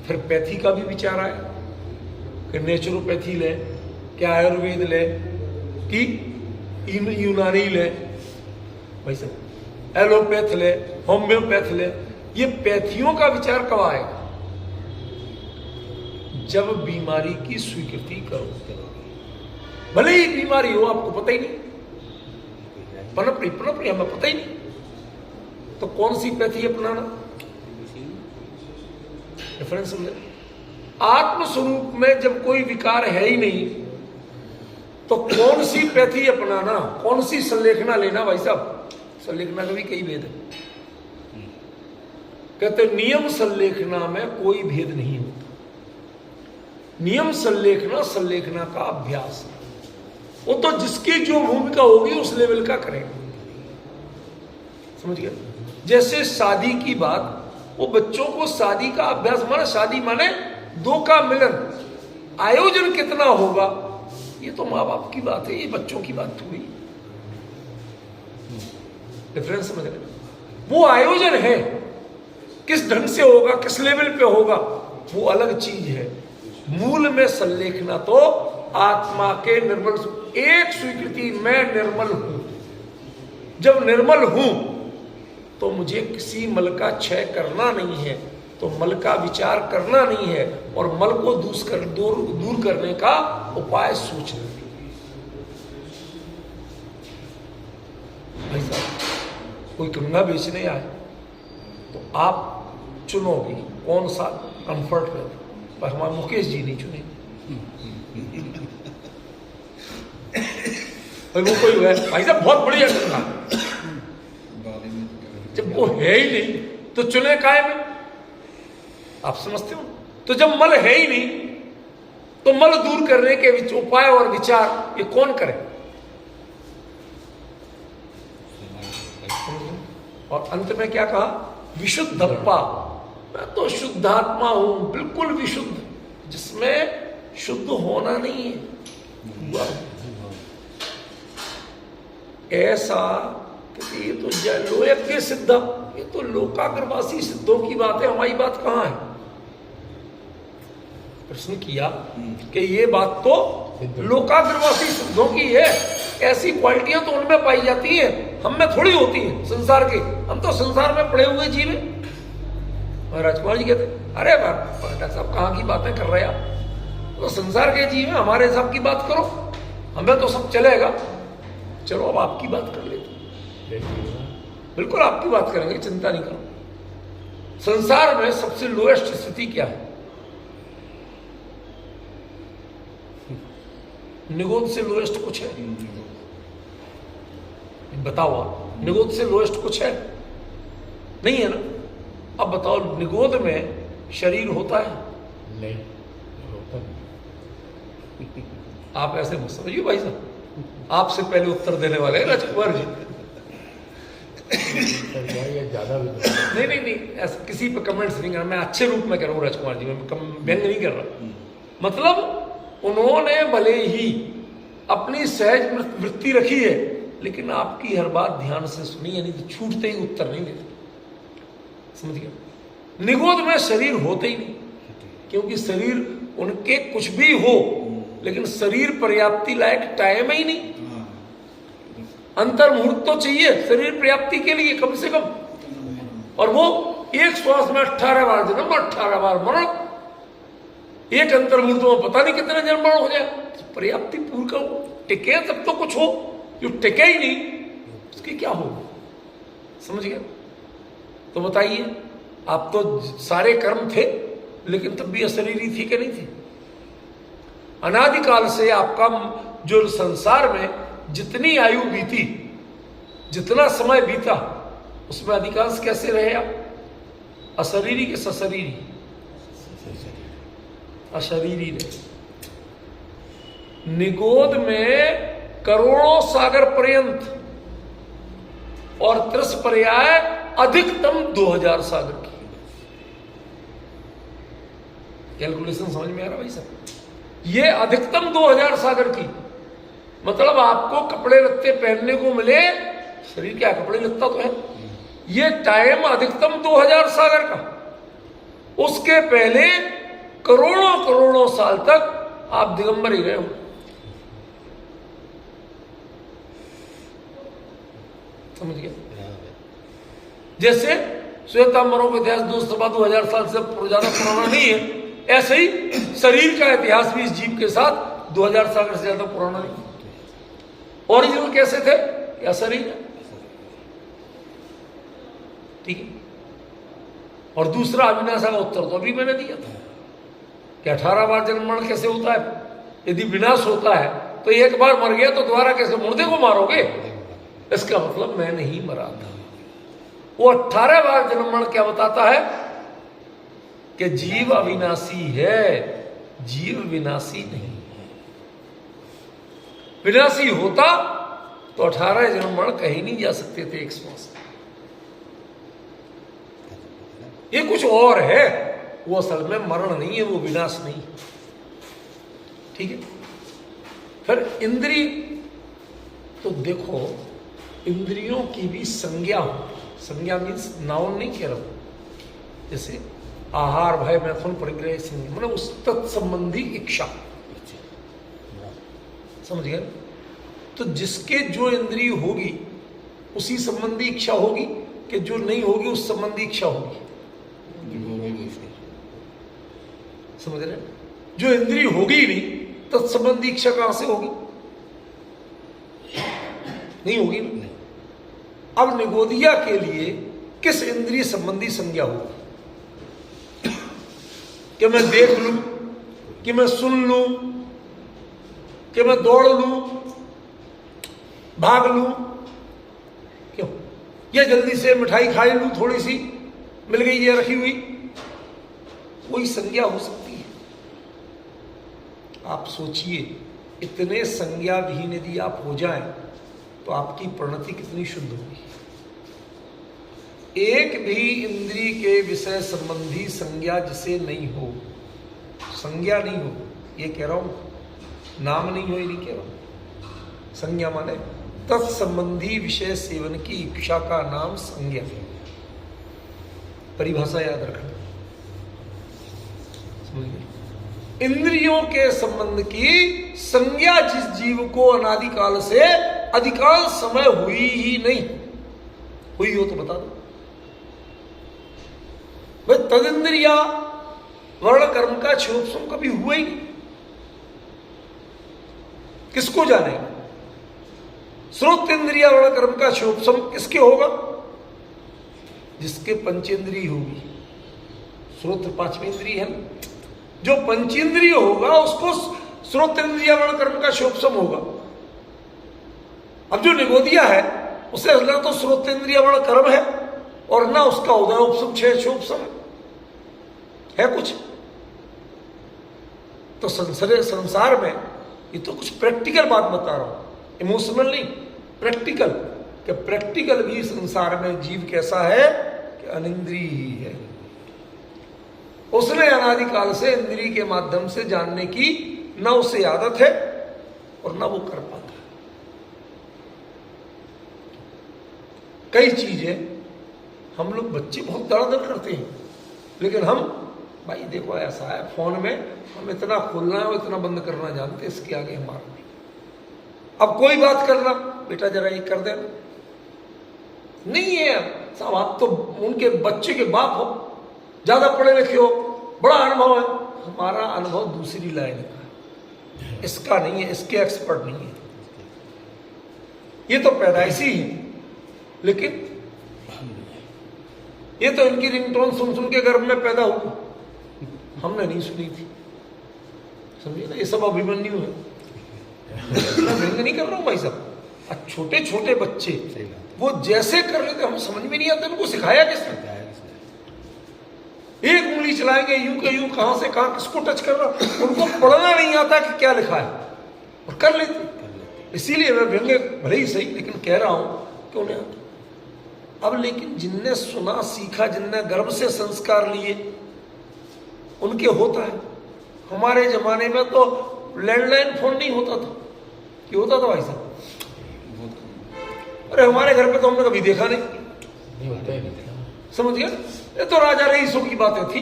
फिर पैथी का भी विचार आए कि नेचुरोपैथी ले, क्या आयुर्वेद ले, कि यूनानी ले, भाई साहब एलोपैथ ले, होम्योपैथ ले। ये पैथियों का विचार कब आएगा? जब बीमारी की स्वीकृति करोगे। भले ही बीमारी हो, आपको पता ही नहीं, पनप रही हमें पता ही नहीं, तो कौन सी पैथी अपनाना? डिफरेंस समझे? आत्मस्वरूप में जब कोई विकार है ही नहीं, तो कौन सी पैथी अपनाना, कौन सी संलेखना लेना? भाई साहब संलेखना का भी कई भेद है। कहते नियम संलेखना में कोई भेद नहीं होता। नियम संलेखना का अभ्यास है। वो तो जिसकी जो भूमिका होगी उस लेवल का करेगा। समझ गए? जैसे शादी की बात, वो बच्चों को शादी का अभ्यास माने, शादी माने दो का मिलन, आयोजन कितना होगा ये तो माँ बाप की बात है, ये बच्चों की बात थोड़ी। डिफरेंस समझ रहे? वो आयोजन है, किस ढंग से होगा, किस लेवल पे होगा, वो अलग चीज है। मूल में संलेखना तो आत्मा के निर्मल, एक स्वीकृति, मैं निर्मल हूं। जब निर्मल हूं तो मुझे किसी मल का क्षय करना नहीं है, तो मल का विचार करना नहीं है, और मल को दूर करने का उपाय सोचना। भाई साहब कोई गंगा बेचने आए तो आप चुनोगे कौन सा कंफर्ट में, पर हमारे मुकेश जी नहीं चुने। वो कोई है भाई साहब बहुत बढ़िया गंगा, जब वो है ही नहीं तो चुने काहे में? आप समझते हो? तो जब मल है ही नहीं तो मल दूर करने के उपाय और विचार ये कौन करे? और अंत में क्या कहा? विशुद्धप्पा, मैं तो शुद्धात्मा हूं, बिल्कुल विशुद्ध, जिसमें शुद्ध होना नहीं है। ऐसा ये तो लोयज्ञ सिद्ध, ये तो लोकाग्रवासी सिद्धों की बात है, हमारी बात कहां है? प्रश्न किया कि ये बात तो लोकाग्रवासी सिद्धों की है, ऐसी क्वालिटियां तो उनमें पाई जाती हैं, हम में थोड़ी होती हैं संसार के। हम तो संसार में पड़े हुए जीव हैं। और राजकुमार जी कहते अरे डॉक्टर साहब कहाँ की बातें कर रहे हैं आप, तो संसार के जीव हैं, हमारे हिसाब की बात करो, हमें तो सब चलेगा। चलो अब आपकी बात कर लेते, बिल्कुल आपकी बात करेंगे, चिंता नहीं करो। संसार में सबसे लोएस्ट स्थिति क्या है? निगोद से लोएस्ट कुछ है? बताओ आप, निगोद से लोएस्ट कुछ है? नहीं है ना? अब बताओ, निगोद में शरीर होता है? नहीं होता नहीं। आप ऐसे मत समझिए भाई साहब, आपसे पहले उत्तर देने वाले हैं राजकुमार जी। ज्यादा नहीं, ऐसा किसी पे कमेंट्स नहीं करना, मैं अच्छे रूप में कर रहा हूँ राजकुमार जी, मैं व्यंग नहीं कर रहा। मतलब उन्होंने भले ही अपनी सहज वृत्ति रखी है, लेकिन आपकी हर बात ध्यान से सुनी, यानी तो छूटते ही उत्तर नहीं देते। समझ गया? निगोद में शरीर होते ही नहीं, क्योंकि शरीर उनके कुछ भी हो, लेकिन शरीर पर्याप्ति लायक टाइम ही नहीं। अंतर मुहूर्त तो चाहिए शरीर पर्याप्ति के लिए कम से कम, और वो एक श्वास में 18 बार जन्म, 18 बार मरण। एक अंतर्मूर्त में पता नहीं कितने जन्म मरण हो जाए। पर्याप्ति पूर्ण का टिके तब तो कुछ हो, जो टिके ही नहीं उसकी क्या हो। समझ गए? तो बताइए, आप तो सारे कर्म थे लेकिन तब भी अशरीरी थी कि नहीं थी? अनादिकाल से आपका जो संसार में जितनी आयु बीती, जितना समय बीता, उसमें अधिकांश कैसे रहे आप? अशरीरी के सशरीरी? अशरीरी रहे। निगोद में करोड़ों सागर पर्यंत और त्रिस पर्याय अधिकतम 2000 सागर की। कैलकुलेशन समझ में आ रहा भाई साहब? ये अधिकतम 2000 सागर की, मतलब आपको कपड़े लत्ते पहनने को मिले, शरीर क्या कपड़े लत्ता तो है, ये टाइम अधिकतम 2000 सागर का। उसके पहले करोड़ों करोड़ों साल तक आप दिगंबर ही रहे हो। समझ गए? जैसे श्वेतांबरों का इतिहास 2000 साल से ज्यादा पुराना नहीं है, ऐसे ही शरीर का इतिहास भी इस जीव के साथ 2000 साल से ज्यादा पुराना नहीं। ओरिजिनल कैसे थे? या शरीर है, ठीक है। और दूसरा अविनाशा का उत्तर तो अभी मैंने दिया था कि 18 बार जन्म मरण कैसे होता है? यदि विनाश होता है तो एक बार मर गया तो दोबारा कैसे? मुर्दे को मारोगे? इसका मतलब मैं नहीं मरा था। वो 18 बार जन्म मरण क्या बताता है? कि जीव अविनाशी है, जीव विनाशी नहीं है। विनाशी होता तो 18 जन्म मरण कहीं नहीं जा सकते थे एक श्वास। ये कुछ और है, वो असल में मरण नहीं है, वो विनाश नहीं, ठीक है। फिर इंद्रिय, तो देखो इंद्रियों की भी संज्ञा हो। संज्ञा मीन्स नाउन नहीं कह रहा हूं। जैसे आहार, भय, मैथुन, परिग्रह, संज्ञा मतलब उस तत्संबंधी इच्छा। समझ गए? तो जिसके जो इंद्रिय होगी उसी संबंधी इच्छा होगी, कि जो नहीं होगी उस संबंधी इच्छा होगी। समझ रहे? जो इंद्रिय होगी ही नहीं, तत्संबंधी इच्छा कहां से होगी? नहीं होगी ना। अब निगोदिया के लिए किस इंद्रिय संबंधी संज्ञा होगी? कि मैं देख लूं, कि मैं सुन लूं, कि मैं दौड़ लूं, भाग लूं, क्यों? या जल्दी से मिठाई खाई लूं, थोड़ी सी मिल गई ये रखी हुई, कोई संज्ञा हो सकती है। आप सोचिए, इतने संज्ञा विहीन यदि आप हो जाएं तो आपकी परिणति कितनी शुद्ध होगी। एक भी इंद्रिय के विषय संबंधी संज्ञा जिसे नहीं हो, संज्ञा नहीं हो, ये कह रहा हूं, नाम नहीं हो ये नहीं कह रहा हूं। संज्ञा माने तत्संबंधी विषय सेवन की इच्छा का नाम संज्ञा है। परिभाषा याद रखना, समझ गए? इंद्रियों के संबंध की संज्ञा जिस जीव को अनादिकाल से अधिकांश समय हुई ही नहीं, हुई हो तो बता दो भाई। तदिंद्रिया वर्ण कर्म का क्षोभसम कभी हुआ ही नहीं, किसको जानेगा? श्रोत इंद्रिया वर्ण कर्म का क्षोभसम किसके होगा? जिसके पंचेंद्रिय होगी। श्रोत पांचवी इंद्रिय है, जो पंचेंद्रिय होगा उसको श्रोत इंद्रिया वर्ण कर्म का क्षोभसम होगा। अब जो निगोदिया है उसे ना तो श्रोत इंद्रिया वर्ण कर्म है और ना उसका उदय उपसम छह क्षोभसम है कुछ। तो संसार में ये तो कुछ प्रैक्टिकल बात बता रहा हूं, इमोशनल नहीं, प्रैक्टिकल। कि प्रैक्टिकल भी संसार में जीव कैसा है कि अनिंद्रिय ही है। उसने अनादिकाल से इंद्रिय के माध्यम से जानने की ना उसे आदत है और ना वो कर पाता है। कई चीजें हम लोग बच्चे बहुत दड़दड़ करते हैं, लेकिन हम भाई देखो ऐसा है, फोन में हम इतना खोलना है और इतना बंद करना जानते, इसके आगे हमारा नहीं। अब कोई बात करना, बेटा जरा ये कर देना, नहीं है साहब। आप तो उनके बच्चे के बाप हो, ज्यादा पढ़े लिखे हो, बड़ा अनुभव है, हमारा अनुभव दूसरी लाइन का है, इसका नहीं है, इसके एक्सपर्ट नहीं है, ये तो पैदाइशी है। लेकिन ये तो इनकी रिंगटोन सुन सुन के गर्भ में पैदा हुआ, हमने नहीं सुनी थी, समझिए ना, ये सब अभिमन्यु है। मैं व्यंग नहीं कर रहा हूं भाई साहब। छोटे छोटे बच्चे वो जैसे कर लेते हम समझ में नहीं आता, उनको सिखाया किसने? एक उंगली चलाएंगे यूं के यूं, कहां से कहां किसको टच कर रहा, उनको पढ़ना नहीं आता कि क्या लिखा है, और कर लेते। इसीलिए मैं व्यंग्य भले ही सही, लेकिन कह रहा हूं कि उन्हें आता। अब लेकिन जिनने सुना सीखा, जिनने गर्भ से संस्कार लिए, उनके होता है। हमारे जमाने में तो लैंडलाइन फोन नहीं होता था, कि होता था भाई साहब? अरे हमारे घर पे तो हमने कभी देखा नहीं होता ही नहीं। समझ गया? ये तो राजा रईसों की बातें थी,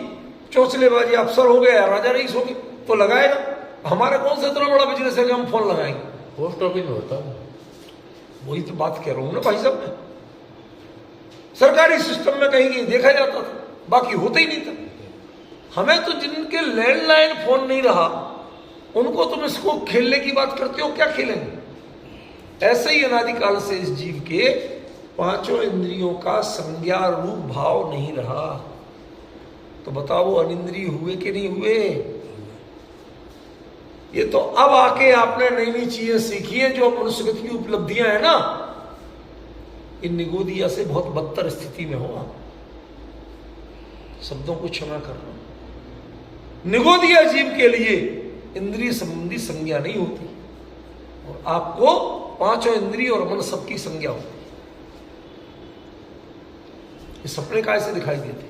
चौचलेबाजी अफसर हो गया, राजा रईस हो गए तो लगाएगा। हमारे कौन सा इतना बड़ा बिजनेस है कि हम फोन लगाएंगे? पोस्ट ऑफिस में होता है। वही तो बात कह रहा हूं ना भाई साहब, मैं सरकारी सिस्टम में कहीं देखा जाता था, बाकी होता ही नहीं था। हमें तो जिनके लैंडलाइन फोन नहीं रहा, उनको तुम इसको खेलने की बात करते हो, क्या खेलेंगे? ऐसे ही अनादिकाल से इस जीव के पांचों इंद्रियों का संज्ञा रूप भाव नहीं रहा, तो बताओ अनिंद्रिय हुए कि नहीं हुए? ये तो अब आके आपने नई नई चीजें सीखी है, जो मनुष्यगत की उपलब्धियां है ना, इन निगोदिया से बहुत बदतर स्थिति में हो। शब्दों को क्षमा करना, निगोदिया जीव के लिए इंद्रिय संबंधी संज्ञा नहीं होती, और आपको पांचों इंद्रिय और मन सबकी संज्ञा होती। ये सपने काय से दिखाई देते?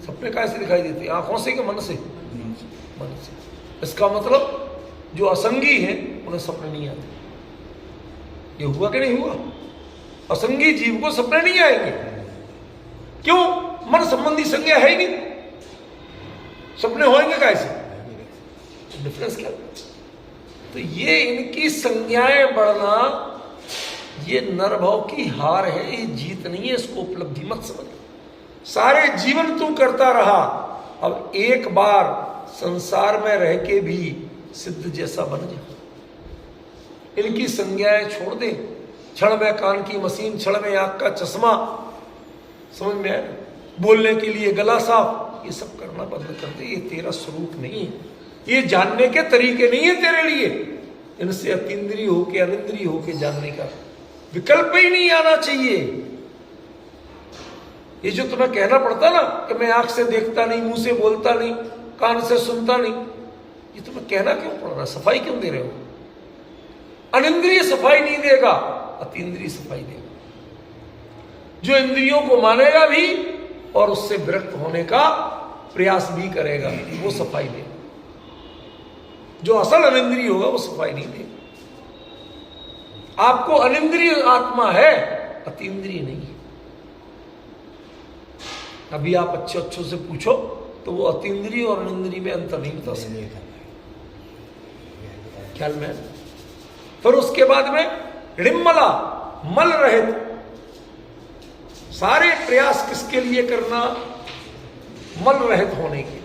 सपने काय से दिखाई देते? आंखों से कि मन से? मन से। इसका मतलब जो असंगी है उन्हें सपने नहीं आते। ये हुआ कि नहीं हुआ? असंगी जीव को सपने नहीं आएंगे। क्यों? मन संबंधी संज्ञा है ही नहीं, सपने होंगे कैसे? डिफरेंस क्या? तो ये इनकी संज्ञाएं बढ़ना, ये नरभव की हार है, ये जीत नहीं है। इसको उपलब्धि मत समझ। सारे जीवन तू करता रहा, अब एक बार संसार में रह के भी सिद्ध जैसा बन जा। इनकी संज्ञाएं छोड़ दे। क्षण में कान की मशीन, क्षण में आंख का चश्मा, समझ में आया? बोलने के लिए गला साफ, ये सब करना बंद कर दे। ये तेरा स्वरूप नहीं है, ये जानने के तरीके नहीं है तेरे लिए। इनसे अतीन्द्रिय होके अनिंद्रिय होके जानने का विकल्प ही नहीं आना चाहिए। ये जो तुम्हें कहना पड़ता ना कि मैं आंख से देखता नहीं, मुंह से बोलता नहीं, कान से सुनता नहीं, ये तुम्हें कहना क्यों पड़ रहा? सफाई क्यों दे रहे हो? अनिंद्रिय सफाई नहीं देगा, अतीन्द्रिय सफाई देगा। जो इंद्रियों को मानेगा भी और उससे विरक्त होने का प्रयास भी करेगा, वो सफाई देगा। जो असल अनिंद्रिय होगा वो सफाई नहीं देगा। आपको अनिंद्रिय आत्मा है, अतीन्द्रिय नहीं है। अभी आप अच्छों से पूछो तो वो अतीन्द्रिय और अनिंद्रिय में अंतर नहीं बता सकते। ख्याल में? फिर उसके बाद में रिम्मला, मल रहित। सारे प्रयास किसके लिए करना? मल रहित होने के।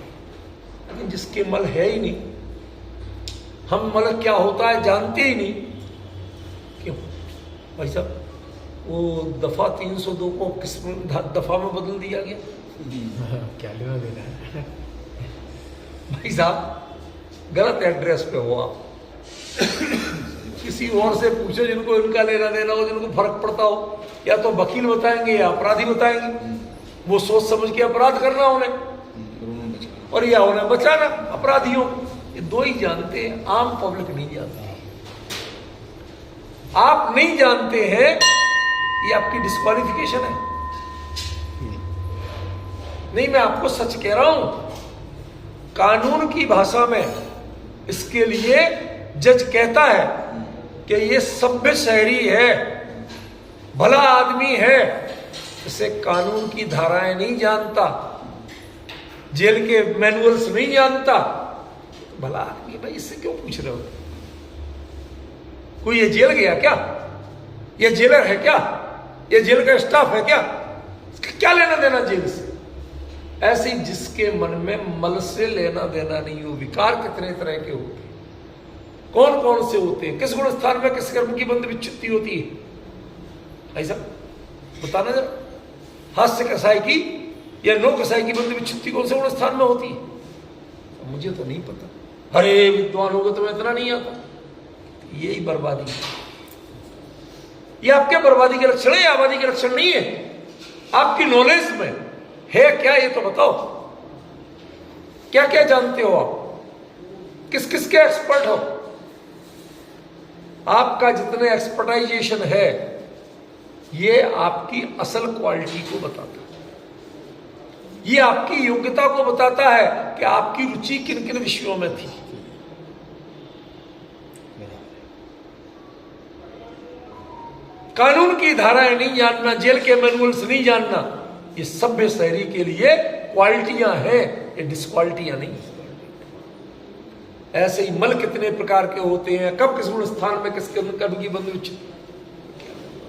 लेकिन जिसके मल है ही नहीं, हम मल क्या होता है जानते ही नहीं। क्यों भाई साहब? वो दफा 302 को किस दफा में बदल दिया गया? क्या लेना देना है? भाई साहब गलत एड्रेस पे हो आप। किसी और से पूछो जिनको इनका लेना देना हो, जिनको फर्क पड़ता हो। या तो वकील बताएंगे या अपराधी बताएंगे। वो सोच समझ के अपराध करना उन्हें, और या उन्हें बचाना अपराधियों। ये दो ही जानते हैं, आम पब्लिक नहीं जानती। आप नहीं जानते हैं, ये आपकी डिस्क्वालिफिकेशन है। नहीं, मैं आपको सच कह रहा हूं। कानून की भाषा में इसके लिए जज कहता है कि ये सभ्य शहरी है, भला आदमी है, इसे कानून की धाराएं नहीं जानता, जेल के मैनुअल्स नहीं जानता, भला आदमी। भाई इससे क्यों पूछ रहे हो? कोई ये जेल गया क्या? ये जेलर है क्या? ये जेल का स्टाफ है क्या? इसका क्या लेना देना जेल से? ऐसी जिसके मन में मल से लेना देना नहीं हो। विकार कितने तरह के होते हैं, कौन कौन से होते हैं, किस गुण स्थान में किस कर्म की बंध विच्छित्ति होती है, ऐसा बताना जरा। हास्य कसाई की या नो कसाई की बंध विच्छित्ति कौन से गुण स्थान में होती है? मुझे तो नहीं पता। अरे विद्वान हो गए तुम्हें इतना नहीं आता। यही बर्बादी है। ये आपके बर्बादी के लक्षण है, आबादी के लक्षण नहीं है। आपकी नॉलेज में है क्या ये तो बताओ। क्या क्या जानते हो आप, किस किस के एक्सपर्ट हो? आपका जितने एक्सपर्टाइजेशन है ये आपकी असल क्वालिटी को बताता है। ये आपकी योग्यता को बताता है कि आपकी रुचि किन किन विषयों में थी। कानून की धाराएं नहीं जानना, जेल के मैनुअल्स नहीं जानना, ये सभ्य शहरी के लिए क्वालिटियां हैं, ये डिसक्वालिटियां नहीं। ऐसे ही मल कितने प्रकार के होते हैं, कब किस गुण स्थान में किस कर्म की बंधु।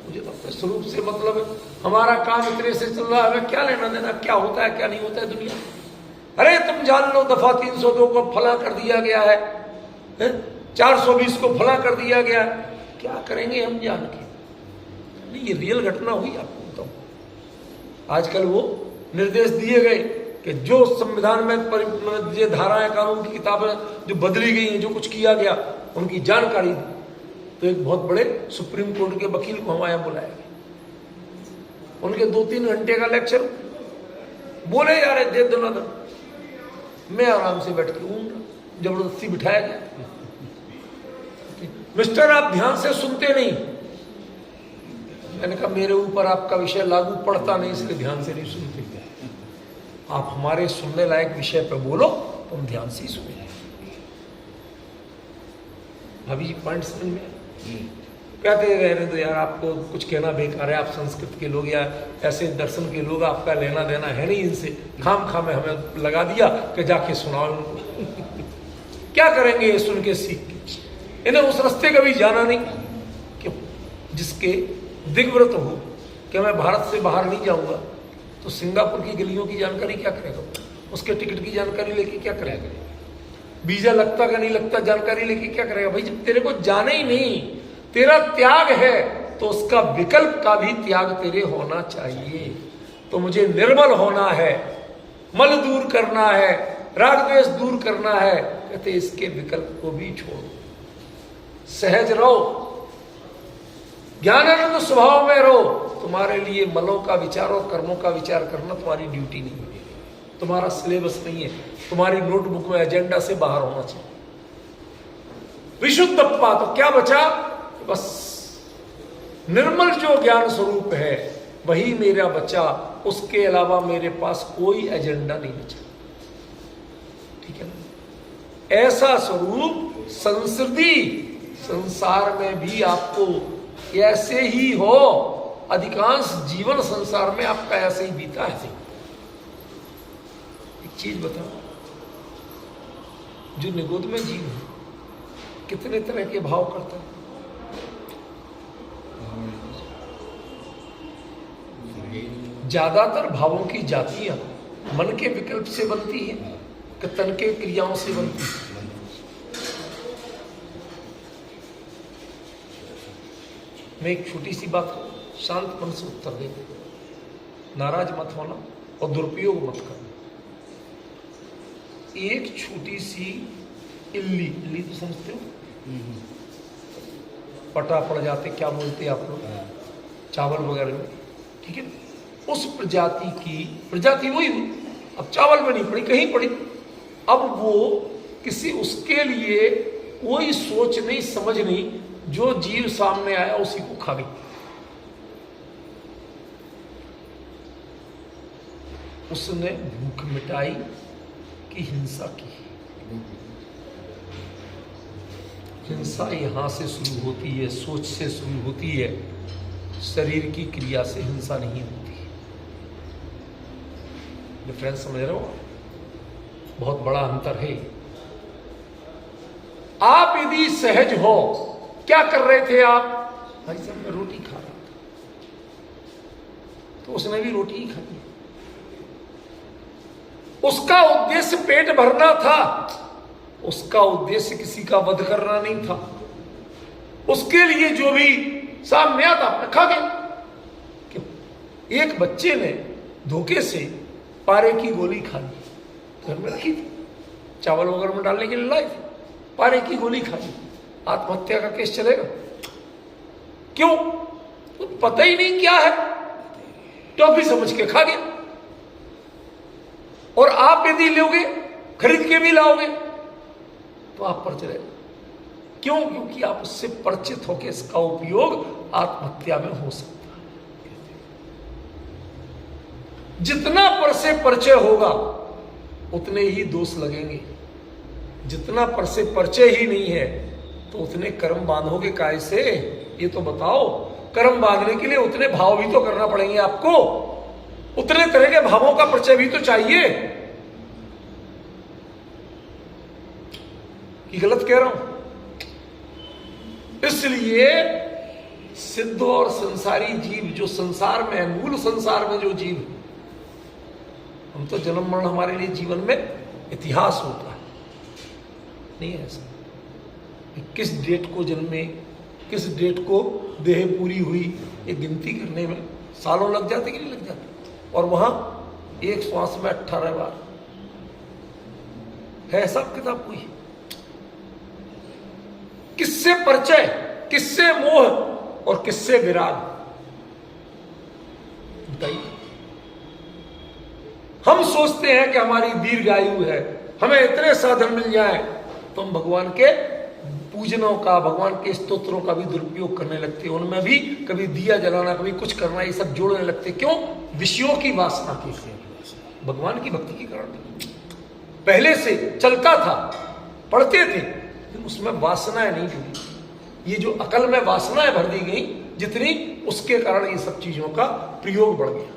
मुझे तो स्वरूप से मतलब है, हमारा काम इतने से चल रहा है, क्या लेना देना, क्या होता है क्या नहीं होता है दुनिया। अरे तुम जान लो दफा 302 को फला कर दिया गया है, 420 को फला कर दिया गया है, क्या करेंगे हम जान के। नहीं, ये रियल घटना हुई, आपको बताऊं। आजकल वो निर्देश दिए गए कि जो संविधान में ये धाराएं कानून की किताबें जो बदली गई हैं, जो कुछ किया गया, उनकी जानकारी दी। तो एक बहुत बड़े सुप्रीम कोर्ट के वकील को हमारे यहाँ बुलाया गया। उनके 2-3 घंटे का लेक्चर बोले जा रहे, दे दो ना दो। मैं आराम से बैठ के जबरदस्ती बिठाया गया। मिस्टर आप ध्यान से सुनते नहीं। मैंने कहा मेरे ऊपर आपका विषय लागू पड़ता नहीं, इसलिए ध्यान से नहीं सुनते। आप हमारे सुनने लायक विषय पे बोलो तो हम ध्यान से ही सुने। अभी पॉइंट समझ में कहते रहने तो यार, आपको कुछ कहना बेकार है, आप संस्कृत के लोग या ऐसे दर्शन के लोग, आपका लेना देना है नहीं इनसे, खाम खा में हमें लगा दिया कि जाके सुनाओ उनको। क्या करेंगे ये सुन के सीख के? इन्हें उस रास्ते कभी जाना नहीं। क्यों? जिसके दिग्व्रत हो कि मैं भारत से बाहर नहीं जाऊंगा, तो सिंगापुर की गलियों की जानकारी क्या करेगा? उसके टिकट की जानकारी लेके क्या करेगा? वीजा लगता का नहीं लगता जानकारी लेके क्या करेगा? भाई जब तेरे को जाने ही नहीं, तेरा त्याग है, तो उसका विकल्प का भी त्याग तेरे होना चाहिए। तो मुझे निर्मल होना है, मल दूर करना है, राग द्वेष दूर करना है, कहते इसके विकल्प को भी छोड़ो, सहज रहो, ज्ञानानंद स्वभाव में रहो। तुम्हारे लिए मलों का विचार और कर्मों का विचार करना तुम्हारी ड्यूटी नहीं है, तुम्हारा सिलेबस नहीं है, तुम्हारी नोटबुक में एजेंडा से बाहर होना चाहिए। विशुद्ध अप्पा, तो क्या बचा? बस निर्मल जो ज्ञान स्वरूप है वही मेरा बचा, उसके अलावा मेरे पास कोई एजेंडा नहीं बचा। ठीक है ना? ऐसा स्वरूप संसदी संसार में भी आपको ऐसे ही हो। अधिकांश जीवन संसार में आपका ऐसे ही बीता है। एक चीज बताओ, जो निगोद में जीव है कितने तरह के भाव करता है? ज्यादातर भावों की जातियां मन के विकल्प से बनती हैं कि तन के क्रियाओं से बनती है? मैं एक छोटी सी बात को शांत मन से उत्तर दे दे, नाराज मत होना और दुरुपयोग मत करना। एक छोटी सी इल्ली तो समझते हो, पटा पड़ जाते, क्या बोलते हैं आप लोग, चावल वगैरह में, ठीक है? उस प्रजाति वही हुई, अब चावल में नहीं पड़ी, कहीं पड़ी। अब वो किसी उसके लिए कोई सोच नहीं, समझ नहीं, जो जीव सामने आया उसी को खा गई। उसने भूख मिटाई कि हिंसा की? हिंसा यहां से शुरू होती है, सोच से शुरू होती है, शरीर की क्रिया से हिंसा नहीं होती। डिफरेंस समझ रहे हो? बहुत बड़ा अंतर है। आप यदि सहज हो, क्या कर रहे थे आप? भाई साहब मैं रोटी खा रहा था, तो उसने भी रोटी ही खाई। उसका उद्देश्य पेट भरना था, उसका उद्देश्य किसी का वध करना नहीं था। उसके लिए जो भी सामने आता अपने खा गया। क्यों? एक बच्चे ने धोखे से पारे की गोली खा ली, घर में रखी थी, चावल वगैरह में डालने के लिए लाई थी, पारे की गोली खा ली, आत्महत्या का केस चलेगा? क्यों? तो पता ही नहीं क्या है, टॉफी समझ के खा गया। और आप यदि लोगे, खरीद के भी लाओगे, तो आप पर चलेगा। क्यों? क्योंकि आप उससे परिचित होकर इसका उपयोग आत्महत्या में हो सकता है। जितना पर से परिचय होगा उतने ही दोष लगेंगे। जितना पर से परिचय ही नहीं है तो उतने कर्म बांधोगे काय से? ये तो बताओ। कर्म बांधने के लिए उतने भाव भी तो करना पड़ेंगे आपको, उतने तरह के भावों का परिचय भी तो चाहिए। कि गलत कह रहा हूं? इसलिए सिद्ध और संसारी जीव जो संसार में है, मूल संसार में जो जीव, हम तो जन्म मरण हमारे लिए जीवन में इतिहास होता है, नहीं है ऐसा। किस डेट को जन्मे, किस डेट को देह पूरी हुई, ये गिनती करने में सालों लग जाते कि नहीं लग जाते? और वहां एक श्वास में 18 बार है हिसाब किताब कोई? किससे परिचय, किससे मोह और किससे विराग, बताइए। हम सोचते हैं कि हमारी दीर्घायु है, हमें इतने साधन मिल जाए, तो हम भगवान के पूजनों का, भगवान के स्तोत्रों का भी दुरुपयोग करने लगते हैं। उनमें भी कभी दिया जलाना, कभी कुछ करना, ये सब जोड़ने लगते। क्यों? विषयों की वासना की, भगवान की भक्ति के कारण। पहले से चलता था, पढ़ते थे, लेकिन उसमें वासनाएं नहीं जुड़ी। ये जो अकल में वासनाएं भर दी गई जितनी, उसके कारण ये सब चीजों का प्रयोग बढ़ गया।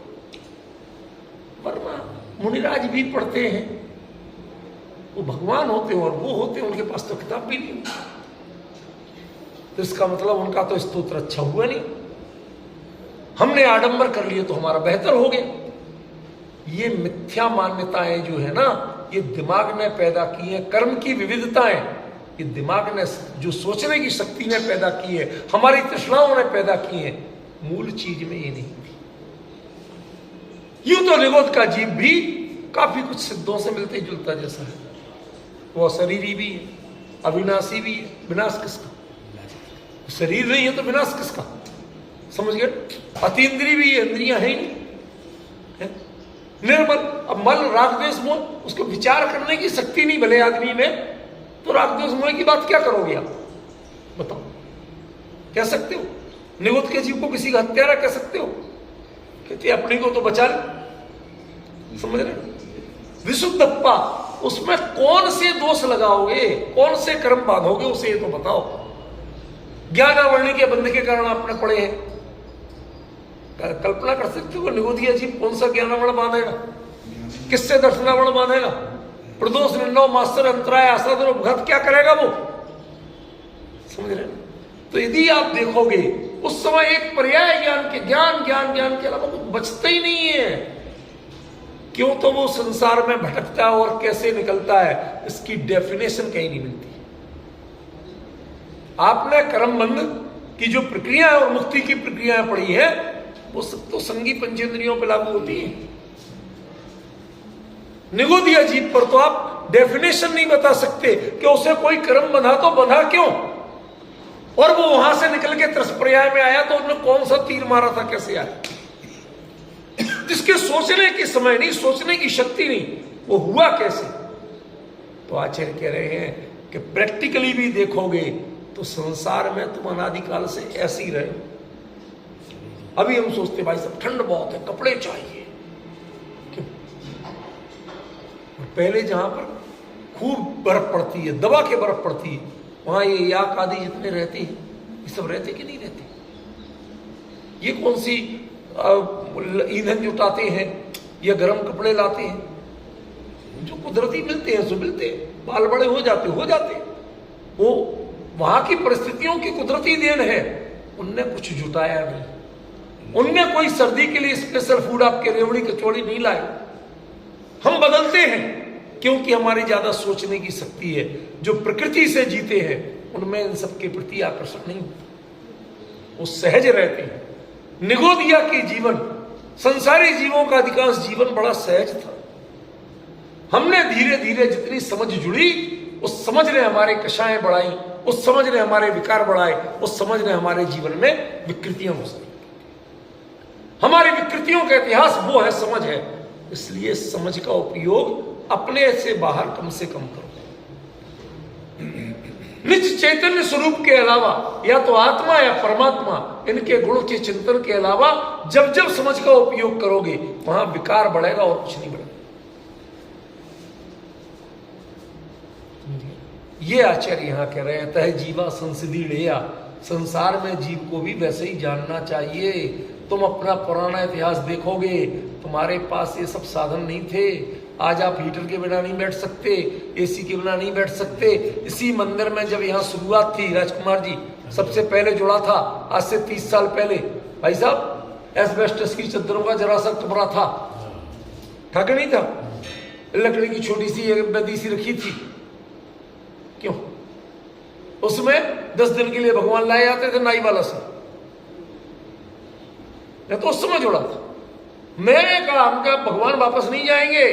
वरना मुनिराज भी पढ़ते हैं, वो भगवान होते हैं और वो होते हैं, उनके पास तो किताब भी नहीं, तो इसका मतलब उनका तो स्तोत्र अच्छा हुआ नहीं। हमने आडंबर कर लिए तो हमारा बेहतर हो गया। ये मिथ्या मान्यताएं जो है ना, ये दिमाग ने पैदा की है। कर्म की विविधताएं ये दिमाग ने, जो सोचने की शक्ति ने पैदा की है, हमारी तृष्णाओं ने पैदा की है। मूल चीज में ये नहीं थी। यूं तो निगोद का जीव भी काफी कुछ सिद्धों से मिलते जुलता जैसा है। वो शरीरी भी है, अविनाशी भी है। विनाश किसका? शरीर नहीं है तो विनाश किसका? समझ गए? अतीन्द्रिय भी है, इंद्रियां है ही नहीं, है? निर्मल। अब मल, राग, द्वेष, मोह, उसको विचार करने की शक्ति नहीं भले आदमी में, तो राग, द्वेष, मोह की बात क्या करोगे आप? बताओ, कह सकते हो? निगोद के जीव को किसी का हत्यारा कह सकते हो? कहते अपने को तो बचा ले। समझ रहे? विशुद्धप्पा, उसमें कौन से दोष लगाओगे, कौन से कर्म बांधोगे, उसे ये तो बताओ। ज्ञानावरणी के बंध के कारण आपने पढ़े हैं, कल्पना कर सकते हो निगोदिया जीव कौन सा ज्ञानावरण बांधेगा? किससे दर्शनावरण बांधेगा? प्रदोष, निंदो, मास्टर, अंतराय, आसादर, भगत क्या करेगा वो? समझ रहे? तो यदि आप देखोगे उस समय एक पर्याय ज्ञान के, ज्ञान ज्ञान ज्ञान के अलावा कुछ बचता ही नहीं है। क्यों? तो वो संसार में भटकता है और कैसे निकलता है, इसकी डेफिनेशन कहीं नहीं मिलती। आपने कर्मबंध की जो प्रक्रिया है और मुक्ति की प्रक्रियाएं पढ़ी है, वो सब तो संगी पंचेंद्रियों पर लागू होती है। निगोदिया जीव पर तो आप डेफिनेशन नहीं बता सकते कि उसे कोई कर्म बंधा, तो बंधा क्यों? और वो वहां से निकल के त्रसपर्याय में आया तो उन्होंने कौन सा तीर मारा था, कैसे आया? जिसके सोचने की समय नहीं, सोचने की शक्ति नहीं, वो हुआ कैसे? तो आचार्य कह रहे हैं कि प्रैक्टिकली भी देखोगे तो संसार में तुम अनादिकाल से ऐसे ही रहे। अभी हम सोचते भाई सब ठंड बहुत है, कपड़े चाहिए, क्यों? पहले जहां पर खूब बर्फ पड़ती है, दबा के बर्फ पड़ती है, वहां ये याक आदि जितने रहते हैं, ये सब रहते कि नहीं रहते? ये कौन सी ईंधन जुटाते हैं या गर्म कपड़े लाते हैं? जो कुदरती मिलते हैं सो मिलते हैं। बाल बड़े हो जाते, वो वहां की परिस्थितियों की कुदरती देन है। उनने कुछ जुटाया नहीं, उनने कोई सर्दी के लिए स्पेशल फूड आपके रेवड़ी कचौड़ी नहीं लाए। हम बदलते हैं क्योंकि हमारी ज्यादा सोचने की शक्ति है। जो प्रकृति से जीते हैं उनमें इन सबके प्रति आकर्षण नहीं होता, वो सहज रहते हैं। निगोदिया के जीवन, संसारी जीवों का अधिकांश जीवन बड़ा सहज था। हमने धीरे धीरे जितनी समझ जुड़ी, उस समझ ने हमारे कषाएं बढ़ाई, उस समझ ने हमारे विकार बढ़ाए, उस समझ ने हमारे जीवन में विकृतियां घुसाई। हमारी विकृतियों का इतिहास वो है, समझ है। इसलिए समझ का उपयोग अपने से बाहर कम से कम करो। निज चैतन्य स्वरूप के अलावा, या तो आत्मा या परमात्मा, इनके गुणों के चिंतन के अलावा जब जब समझ का उपयोग करोगे वहां विकार बढ़ेगा और कुछ नहीं बढ़ेगा। ये आचार्य यहां कह रहे हैं, तह जीवा संसिधि लेया, संसार में जीव को भी वैसे ही जानना चाहिए। तुम अपना पुराना इतिहास देखोगे, तुम्हारे पास ये सब साधन नहीं थे। आज आप हीटर के बिना नहीं बैठ सकते, एसी के बिना नहीं बैठ सकते। इसी मंदिर में जब यहाँ शुरुआत थी, राजकुमार जी सबसे पहले जुड़ा था, आज से 30 साल पहले। भाई साहब, एस्बेस्टस की चद्दरों का जरा सा कमरा था कि नहीं था? लकड़ी की छोटी सी एक बदी सी रखी थी। क्यों? उसमें 10 दिन के लिए भगवान लाए जाते थे नाई वाला से। मैं तो उस समय जुड़ा था। मैंने कहा, हम क्या भगवान वापस नहीं जाएंगे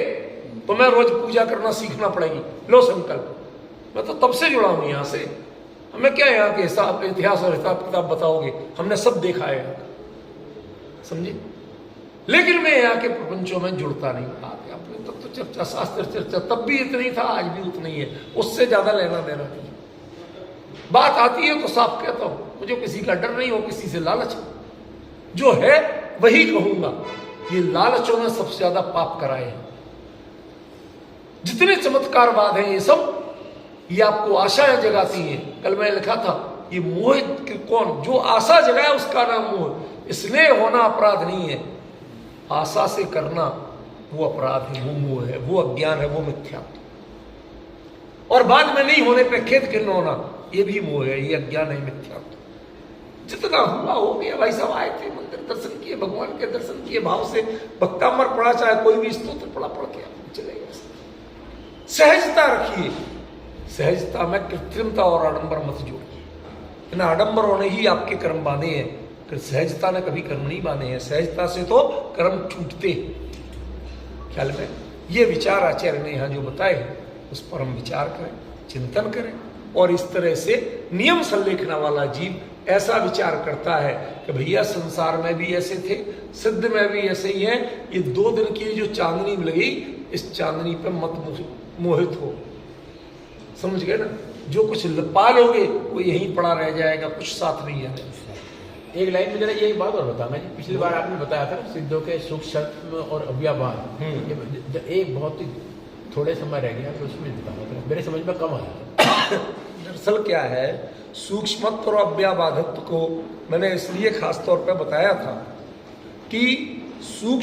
तो मैं रोज पूजा करना सीखना पड़ेगी। लो संकल्प। मैं तो तब से जुड़ा हूं यहां से। हमें क्या यहाँ के हिसाब, इतिहास और हिसाब किताब बताओगे? हमने सब देखा है, समझे। लेकिन मैं यहाँ के प्रपंचों में जुड़ता नहीं। अपने तब तो चर्चा, शास्त्र चर्चा तब भी इतनी था, आज भी उतनी है। उससे ज्यादा लेना देना नहीं। बात आती है तो साफ कहता हूं, मुझे किसी का डर नहीं हो, किसी से लालच जो है वही कहूंगा। ये लालचों ने सबसे ज्यादा पाप कराए हैं। जितने चमत्कारवाद हैं ये सब, ये आपको आशाएं जगाती हैं। कल मैं लिखा था, ये मोह कौन जो आशा जगाए उसका नाम मोह। स्नेह होना अपराध नहीं है, आशा से करना वो अपराध है, वो मोह है, वो अज्ञान है, वो मिथ्या। और बाद में नहीं होने पे खेद खिन्न होना, ये भी मोह है, ये अज्ञान है, मिथ्या। जितना हुआ हो गया। भाई साहब आए थे, मंदिर दर्शन किए, भगवान के दर्शन किए, भाव से भक्तामर पढ़ा, चाहे कोई भी स्तोत्र पढ़ा, पढ़ के चले गए। सहजता रखिए, सहजता में कृत्रिमता और आडंबर मत जोड़िए। इन आडंबरों ने ही आपके कर्म बांधे हैं, फिर सहजता ने कभी कर्म नहीं बांधे हैं। सहजता से तो कर्म छूटते हैं। ख्याल में ये विचार आचार्य ने यहाँ जो बताए हैं उस पर हम विचार करें, चिंतन करें। और इस तरह से नियम संलेखना वाला जीव ऐसा विचार करता है कि भैया संसार में भी ऐसे थे, सिद्ध में भी ऐसे ही है। ये 2 दिन की जो चांदनी लगी, इस चांदनी पे मत मोहित हो। समझ गए ना? जो कुछ पा लोगे वो यहीं पड़ा रह जाएगा, कुछ साथ नहीं है। एक लाइन में जरा ये बात और बताना जी, पिछली बार आपने बताया था सिद्धों के सूक्ष्म और अव्याभान, एक बहुत ही थोड़े समय रह गया, तो उसमें बताना मेरे समझ में कम आया। दरअसल क्या है, सूक्ष्मत्व और अव्याबाधत्व को मैंने इसलिए खास तौर पर बताया था कि सूक्ष्म